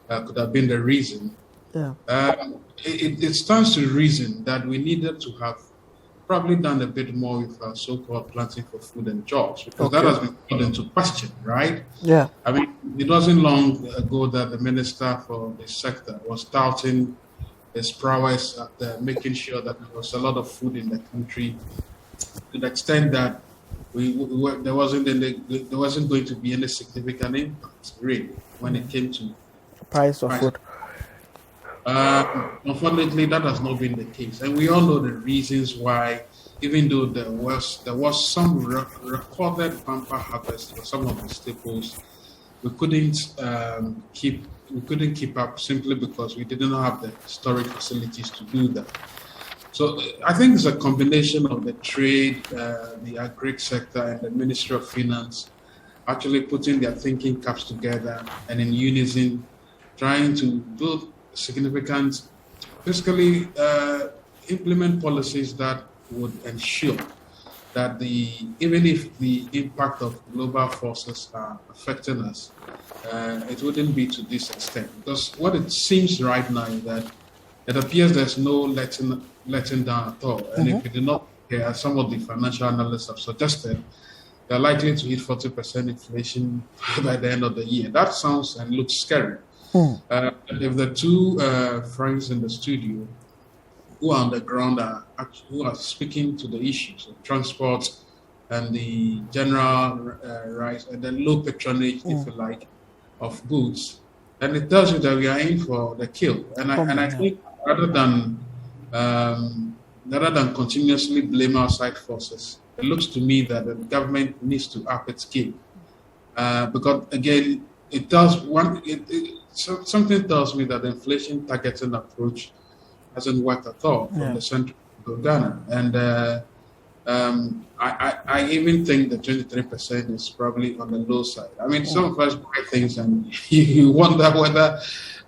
could have been the reason. Yeah. It stands to reason that we needed to have probably done a bit more with our so-called planting for food and jobs, because that has been put into question, right? Yeah. I mean, it wasn't long ago that the minister for the sector was touting his prowess at making sure that there was a lot of food in the country, to the extent that there wasn't going to be any significant impact, really, when it came to price of food. Unfortunately, that has not been the case, and we all know the reasons why. Even though there was some recorded bumper harvest for some of the staples, we couldn't keep up, simply because we didn't have the storage facilities to do that. So I think it's a combination of the trade, the agri sector, and the Ministry of Finance actually putting their thinking caps together and in unison, trying to build significant, fiscally implement policies that would ensure that even if the impact of global forces are affecting us, it wouldn't be to this extent. Because what it seems right now is that it appears there's no letting down at all. And if we do not, as some of the financial analysts have suggested, they're likely to hit 40% inflation by the end of the year. That sounds and looks scary. If the two friends in the studio who are on the ground who are speaking to the issues of transport and the general rise and the low patronage, if you like, of goods, and it tells you that we are in for the kill. And I think rather than continuously blame outside forces, it looks to me that the government needs to up its game, because again, something tells me that the inflation targeting approach hasn't worked at all from the Central Bank of Ghana. And I even think the 23% is probably on the low side. I mean, some of us buy things and you wonder whether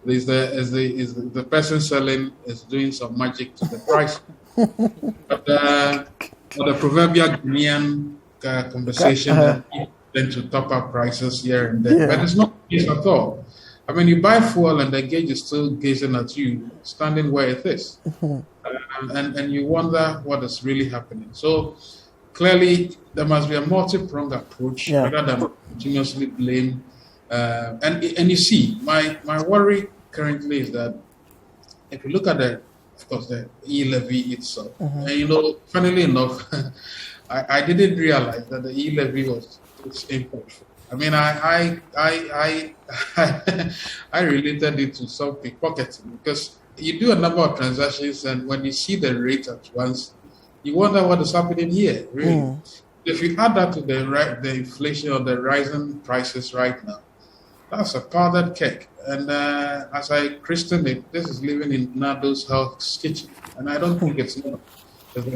is the person selling is doing some magic to the price. But the proverbial Ghanaian conversation that tend to top up prices here and there. But it's not the case at all. I mean, you buy fuel and the gauge is still gazing at you, standing where it is. And you wonder what is really happening. So clearly, there must be a multi-pronged approach rather than continuously blame And you see, my worry currently is that if you look at of course, the e-levy itself, and funnily enough, I didn't realize that the e-levy was impactful. I mean, I related it to some pickpocketing because you do a number of transactions, and when you see the rate at once, you wonder what is happening here. Really, if you add that to the inflation or the rising prices right now, that's a powdered cake. And as I christened it, this is living in Nado's Health's kitchen, and I don't think it's the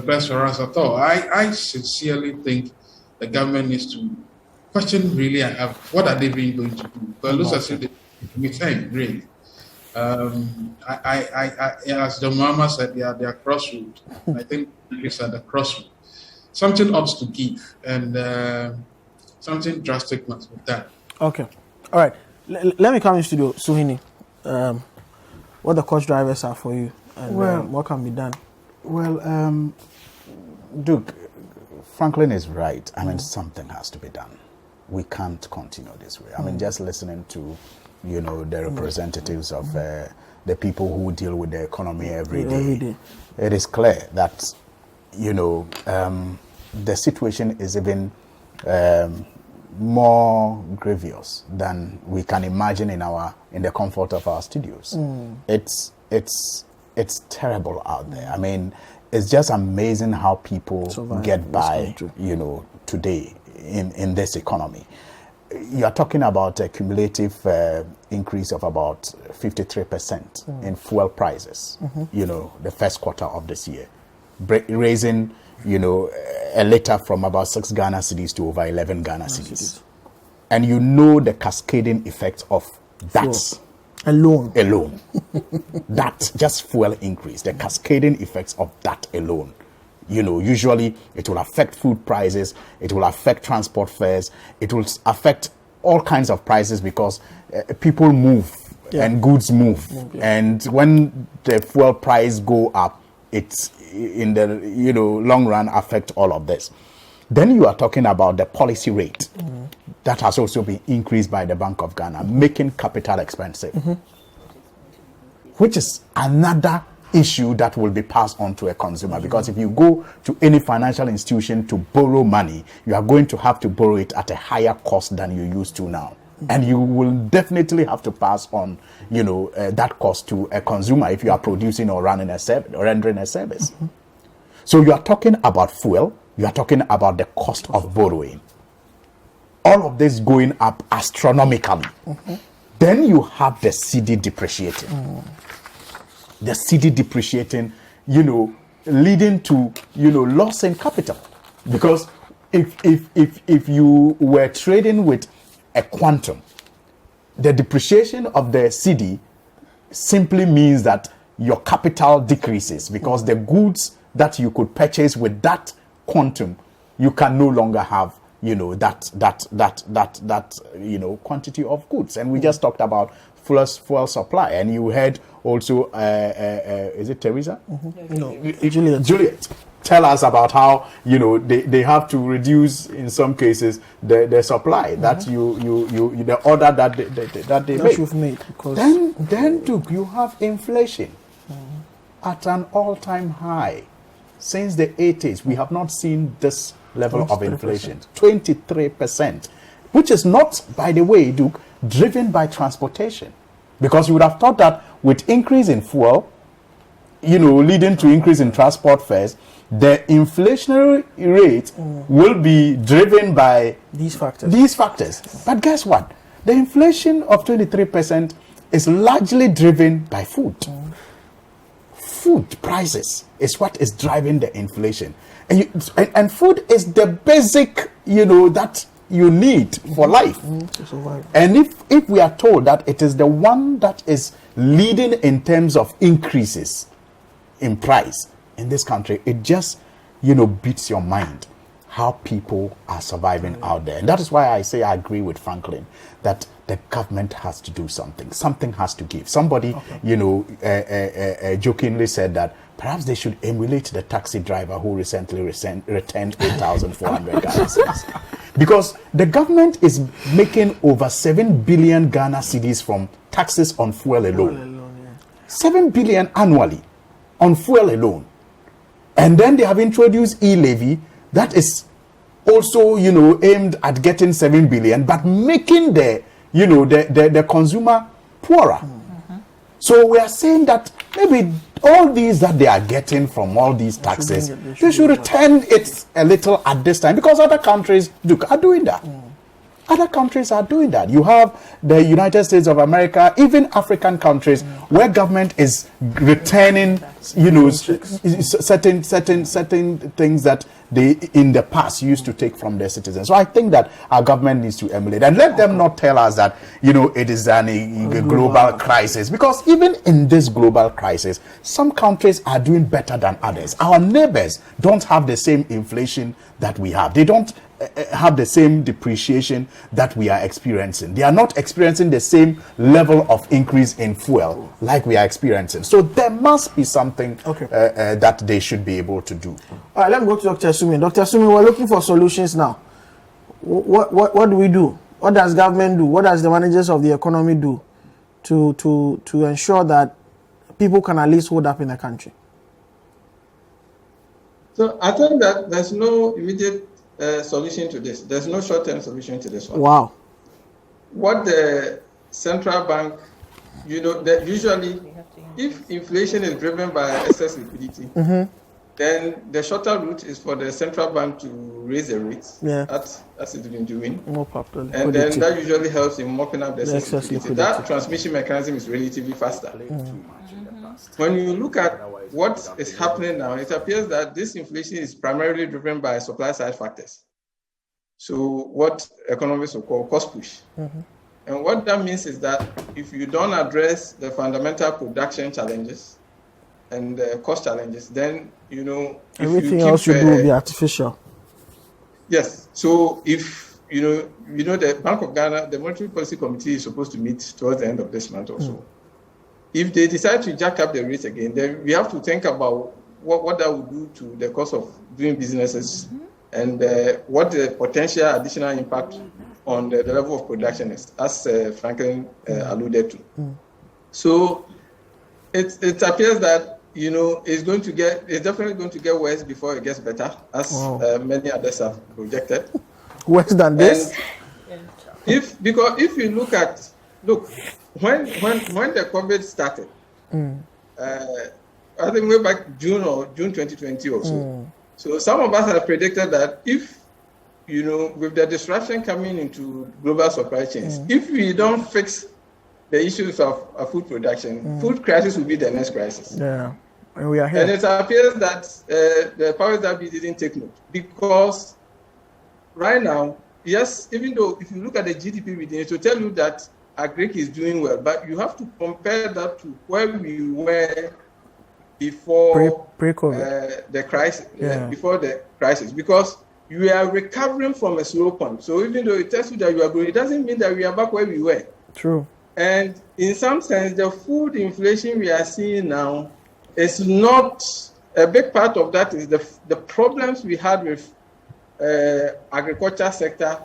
best for us at all. I sincerely think the government needs to question really what are they really going to do? But it looks as if we think really. As the Mama said, they are crossroads. I think it's at the crossroads. Something ought to give, and something drastic must be done. Okay, all right. Let me come in studio, Suhini. What the cost drivers are for you, and what can be done? Well, Duke, Franklin is right. I mean, something has to be done. We can't continue this way. I mean, just listening to, the representatives of the people who deal with the economy every day, it is clear that, the situation is even more grievous than we can imagine in the comfort of our studios. It's terrible out there. I mean, it's just amazing how people get by, today in this economy. You are talking about a cumulative increase of about 53% in fuel prices, the first quarter of this year, raising, a liter from about 6 Ghana cedis to over 11 Ghana cedis. And the cascading effect of that alone. That just fuel increase, the cascading effects of that alone. Usually it will affect food prices, it will affect transport fares, it will affect all kinds of prices because people move and goods move. And when the fuel price go up, it's in the long run affect all of this. Then you are talking about the policy rate that has also been increased by the Bank of Ghana, making capital expensive, which is another issue that will be passed on to a consumer, because if you go to any financial institution to borrow money, you are going to have to borrow it at a higher cost than you used to now. And you will definitely have to pass on, that cost to a consumer if you are producing or running a service or rendering a service. So you are talking about fuel, you are talking about the cost of borrowing. All of this going up astronomically. Then you have the CD depreciating. The CD depreciating, leading to, loss in capital. Because if you were trading with a quantum, the depreciation of the CD simply means that your capital decreases, because the goods that you could purchase with that quantum, you can no longer have, that quantity of goods. And we just talked about fuel supply, and you heard also, is it Teresa? No, Juliet. Tell us about how they have to reduce in some cases the supply that the order that they make. You've made, because then Duke, you have inflation at an all-time high. Since the 80s, we have not seen this level of inflation, 23%, which is not, by the way, Duke, driven by transportation, because you would have thought that with increase in fuel, leading to increase in transport fares, the inflationary rate will be driven by these factors. But guess what? The inflation of 23% is largely driven by food. Food prices is what is driving the inflation. And food is the basic, that you need for life. To survive. And if we are told that it is the one that is leading in terms of increases in price in this country, it just, beats your mind how people are surviving out there. And that is why I say I agree with Franklin that the government has to do something. Something has to give. Somebody, jokingly said that perhaps they should emulate the taxi driver who recently returned 8,400 Ghana cedis. Because the government is making over 7 billion Ghana cedis from taxes on fuel alone. 7 billion annually on fuel alone. And then they have introduced e-levy that is also, aimed at getting 7 billion, but making the consumer poorer. So we are saying that maybe all these that they are getting from all these taxes, they should return it a little at this time, because other countries are doing that. Other countries are doing that. You have the United States of America, even African countries, where government is returning, certain things that they in the past used to take from their citizens. So I think that our government needs to emulate, and let them not tell us that it is a global crisis, because even in this global crisis, some countries are doing better than others. Our neighbors don't have the same inflation that we have. They don't have the same depreciation that we are experiencing. They are not experiencing the same level of increase in fuel like we are experiencing. So there must be something that they should be able to do. All right, let me go to Dr. Sumi. Dr. Sumi, we're looking for solutions now. What do we do? What does government do? What does the managers of the economy do to ensure that people can at least hold up in the country? So I think that there's no immediate solution to this. There's no short-term solution to this one. Wow. What the central bank, that usually, if inflation is driven by excess liquidity, then the shorter route is for the central bank to raise the rates. Yeah. As it's been doing. No problem. And then that usually helps in mopping up the excess liquidity. That transmission mechanism is relatively faster. When you look at what is happening now, it appears that this inflation is primarily driven by supply side factors. So what economists will call cost push. And what that means is that if you don't address the fundamental production challenges and the cost challenges, then, everything else you do will be artificial. Yes. So if, the Bank of Ghana, the Monetary Policy Committee is supposed to meet towards the end of this month or so. If they decide to jack up the rates again, then we have to think about what that would do to the cost of doing businesses and what the potential additional impact on the level of production is, as Franklin alluded to. So it appears that it's definitely going to get worse before it gets better, as many others have projected. Worse than this? Because if you look, when the COVID started, I think way back June 2020 or so. So some of us have predicted that if, with the disruption coming into global supply chains, if we don't fix the issues of food production, food crisis will be the next crisis. Yeah, and we are here. And it appears that the powers that be didn't take note, because right now, yes, even though if you look at the GDP reading, it will tell you that Agric is doing well, but you have to compare that to where we were before pre-COVID, the crisis. Before the crisis, because you are recovering from a slow point. So even though it tells you that you are growing, it doesn't mean that we are back where we were. True. And in some sense, the food inflation we are seeing now is not a big part of that. Is the problems we had with agriculture sector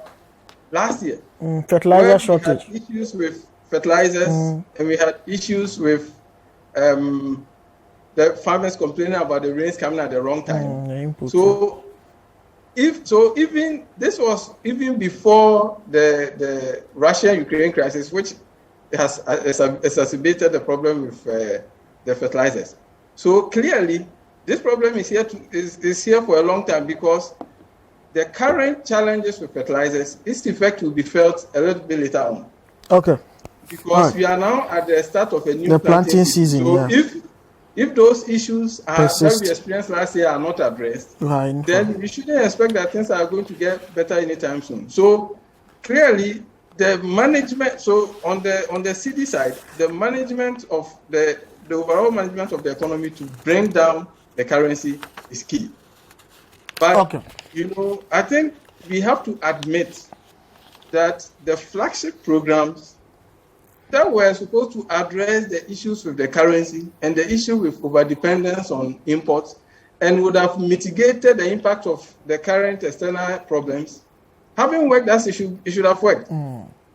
last year. Fertilizer shortage. We had issues with fertilizers, and we had issues with the farmers complaining about the rains coming at the wrong time. Even this was even before the Russia-Ukraine crisis, which has exacerbated the problem with the fertilizers. So clearly, this problem is here for a long time, because the current challenges with fertilizers, its effect will be felt a little bit later on. Okay. Because we are now at the start of a new planting season. So if those issues that we experienced last year are not addressed, then we shouldn't expect that things are going to get better anytime soon. So clearly, the management. So on the CD side, the management of the overall management of the economy to bring down the currency is key. But I think we have to admit that the flagship programs that were supposed to address the issues with the currency and the issue with overdependence on imports and would have mitigated the impact of the current external problems, having worked as it should have worked.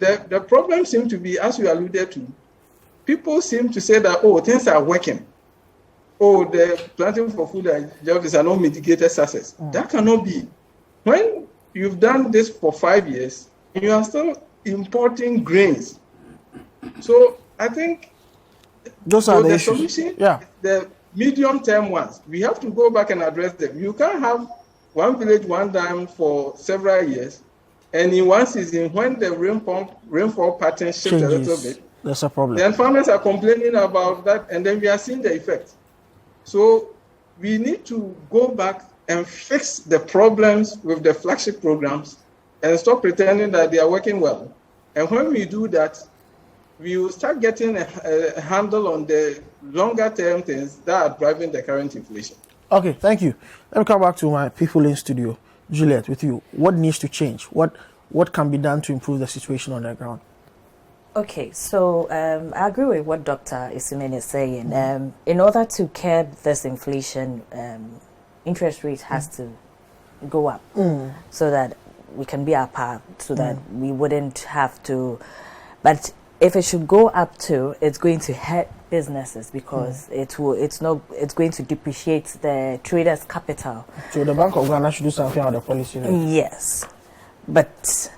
The problem seems to be, as you alluded to, people seem to say that, oh, things are working. Oh, the planting for food and jobs are not mitigated success. That cannot be. When you've done this for 5 years, you are still importing grains. So I think those are the solution. Yeah. The medium-term ones, we have to go back and address them. You can't have one village, one dam for several years, and in one season, when the rainfall pattern shifts a little bit, that's a problem. Then farmers are complaining about that, and then we are seeing the effect. So we need to go back and fix the problems with the flagship programs and stop pretending that they are working well. And when we do that, we will start getting a handle on the longer term things that are driving the current inflation. Okay, thank you. Let me come back to my people in studio. Juliet, with you, what needs to change? What can be done to improve the situation on the ground? Okay, so I agree with what Dr. Isimen is saying. In order to curb this inflation, interest rate has to go up so that we can be up, so that we wouldn't have to. But if it should go up too, it's going to hurt businesses because it's going to depreciate the traders' capital. So the Bank of Ghana should do something on the policy rate. Yes, but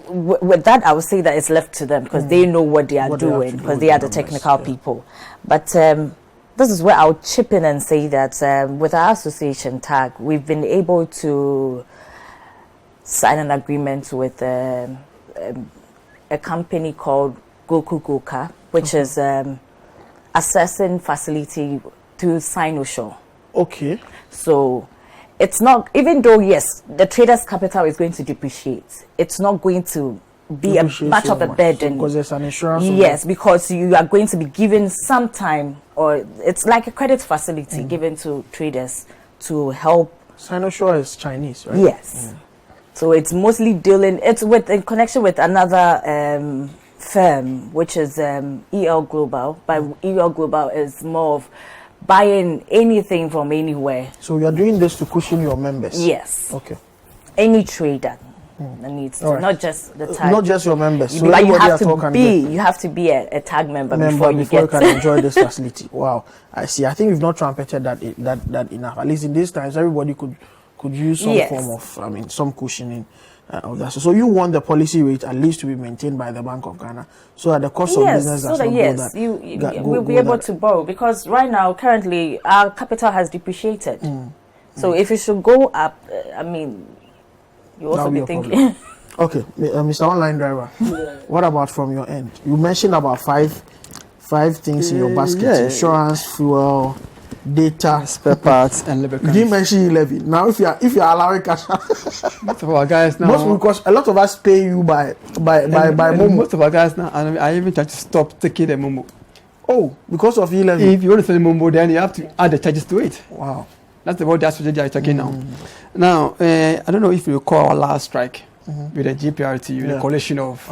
with that, I would say that it's left to them because they know what they are doing because they are the technical people. But this is where I'll chip in and say that with our association tag, we've been able to sign an agreement with a company called Goku Goka, which is assessing facility to Sinosure. Okay. So it's not, even though, yes, the trader's capital is going to depreciate, it's not going to be much of a burden. Because there's an insurance. Yes, because you are going to be given some time, or it's like a credit facility given to traders to help. Sinosure is Chinese, right? Yes. So it's mostly in connection with another firm, which is EL Global. But EL Global is more of buying anything from anywhere. So you are doing this to cushion your members? Yes. Okay. Any trader needs to, not just the tag. Not just your members. So you have to be a tag member before you can enjoy this facility. Wow, I see. I think we've not trumpeted that enough. At least in these times, everybody could use some form of, some cushioning of that. So you want the policy rate at least to be maintained by the Bank of Ghana, so that the cost of business does not we'll be able to borrow, because right now, currently, our capital has depreciated. So if it should go up, you also be thinking. Okay, Mr. Online Driver, what about from your end? You mentioned about five things in your basket: insurance, fuel, data, spare parts, and lubricants. You didn't mention 11. Now, if you are allowing cash, most of our guys now, because a lot of us pay you by Momo. Most of our guys now, and I even try to stop taking the Momo. Oh, because of 11. If you want to sell Momo, then you have to add the charges to it. Wow, that's the word that's what they are talking now. Now, I don't know if you recall our last strike with the GPRT, with the coalition of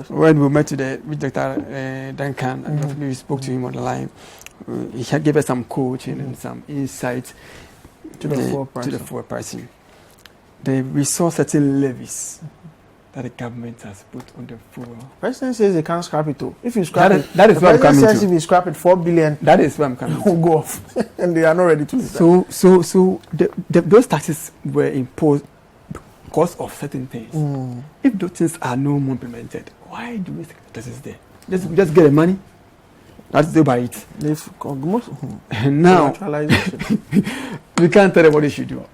when we met with Dr. Duncan, and we spoke to him on the line. He had given us some coaching and some insights to the full pricing. We saw certain levies that the government has put on the fuel. President says they can't scrap it too. If you scrap that is where I'm coming to. If you scrap it, 4 billion. That is where I'm coming to. Will go off, and they are not ready to do that. So those taxes were imposed because of certain things. If those things are no more implemented, why do we take taxes there? Just get the money. That's the by it. Now, we can't tell them what they should do.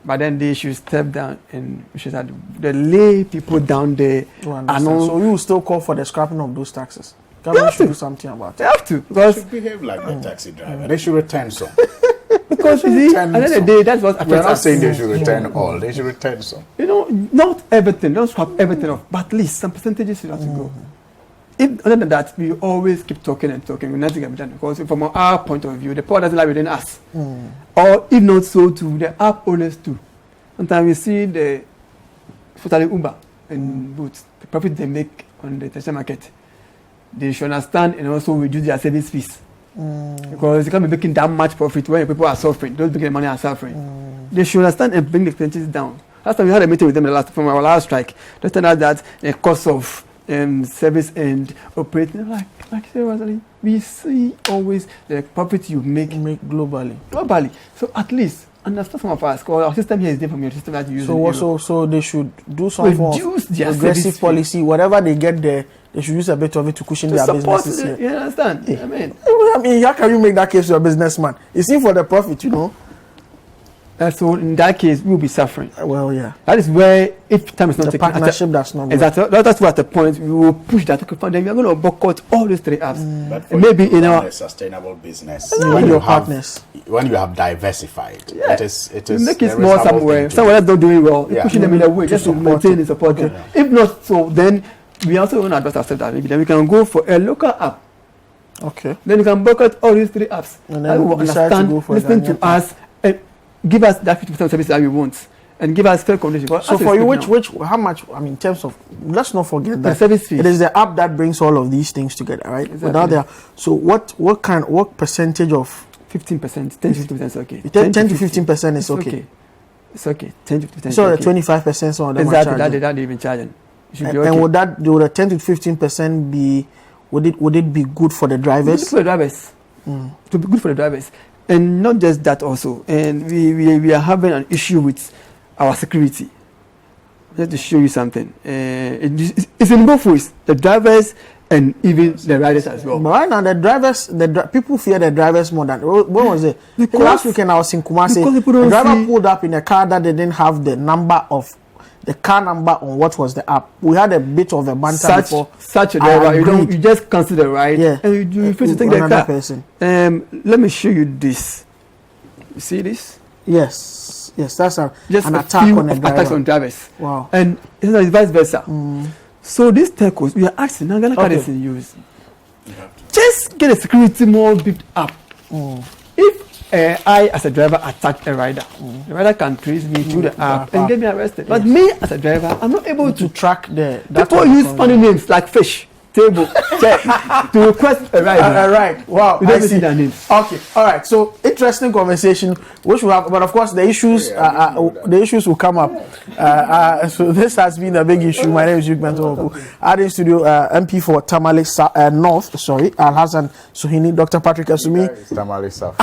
But then they should step down and we should have the lay people down there. So you will still call for the scrapping of those taxes? Government should do something about it. They have to. Because they should behave like a taxi driver. They should return some. Because you see, at the end of the day, that's what affects us. We're not saying they should return all. They should return some. Not everything. Don't scrap everything off. But at least some percentages should have to go. If other than that, we always keep talking and talking. We're nothing can be done, because from our point of view, the poor doesn't lie within us. Or if not so, too, the app owners too. Sometimes we see especially Uber and Boots, the profit they make on the tertiary market, they should understand and also reduce their service fees. Because they can't be making that much profit when people are suffering. Those making money are suffering. They should understand and bring the expenses down. Last time we had a meeting with them from our last strike. They told us that the cost of service and operating, like seriously, we see always the profit you make globally. So at least understand some of us, because our system here is different from your system that you use. So they should do some form of aggressive policy. Whatever they get there, they should use a bit of it to cushion their businesses here. You understand? Yeah. I mean, how can you make that case to a businessman? It's in for the profit, you know. So in that case, we will be suffering. Well, yeah. That is where, if time is not the taken, partnership that's not exactly. That's what the point we will push that. Okay, fine, then we are going to boycott all these 3 apps. But for maybe in our sustainable business, when you have diversified, it is make it small somewhere. Somewhere else don't do it well. Pushing them in a way just to maintain and support them. If not, so then we also want to advise ourselves that maybe then we can go for a local app. Okay. Then you can boycott all these 3 apps. And then we decide to go for listen to us. Give us that 50% service that we want, and give us fair conditions. So for you, how much? I mean, in terms of, let's not forget that the service fee. It is the app that brings all of these things together, right? Exactly. So what percentage of 15%, 10 to 15% is okay. 10 to 15% is okay. It's okay. 10 to 15%. So the 25% some of them exactly are charging. that they've been charging. And would the 10 to 15% be? Would it be good for the drivers? Good for the drivers. To be good for the drivers. And not just that also, and we are having an issue with our security. Just to show you something, it's in both ways, the drivers and even the riders as well. But right now, the drivers, people fear the drivers more than, what was it? Last weekend I was in Kumasi, the driver pulled up in a car that they didn't have the car number on what was the app. We had a bit of a banter before. Such a driver, you just consider, right? Yeah. And you refuse to take the car. Person. Let me show you this. You see this? Yes, that's an attack on a driver. Attacks on drivers. Wow. And it's vice versa. So these telcos, we are asking, now Ghana card is in use. Just get a security more beefed up. If I, as a driver, attack a rider, the rider can trace me through the app and get me arrested. But me, as a driver, I'm not able to track people use funny names like fish, table, check to request a ride. Right. Wow. We don't see their names. Okay. All right. So interesting conversation, which we have, but of course the issues will come up. So this has been a big issue. My name is Duke Benton. Adding studio MP for Tamale North. Sorry, Al Hassan Suhini, Dr. Patrick Asumi. Tamale South.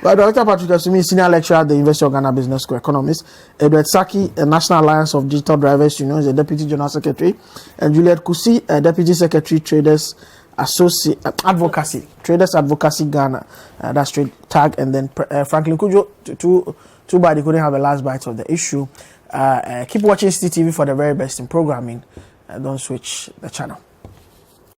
But Dr. Patrick Asumi, senior lecturer at the University of Ghana Business School, economist. Edward Saki, a National Alliance of Digital Drivers Union, is the deputy general secretary, and Juliet Kusi, Deputy Secretary, Traders Advocacy Ghana, that's trade tag, and then Franklin Kujo, too bad he couldn't have a last bite of the issue. Keep watching CTV for the very best in programming. Don't switch the channel.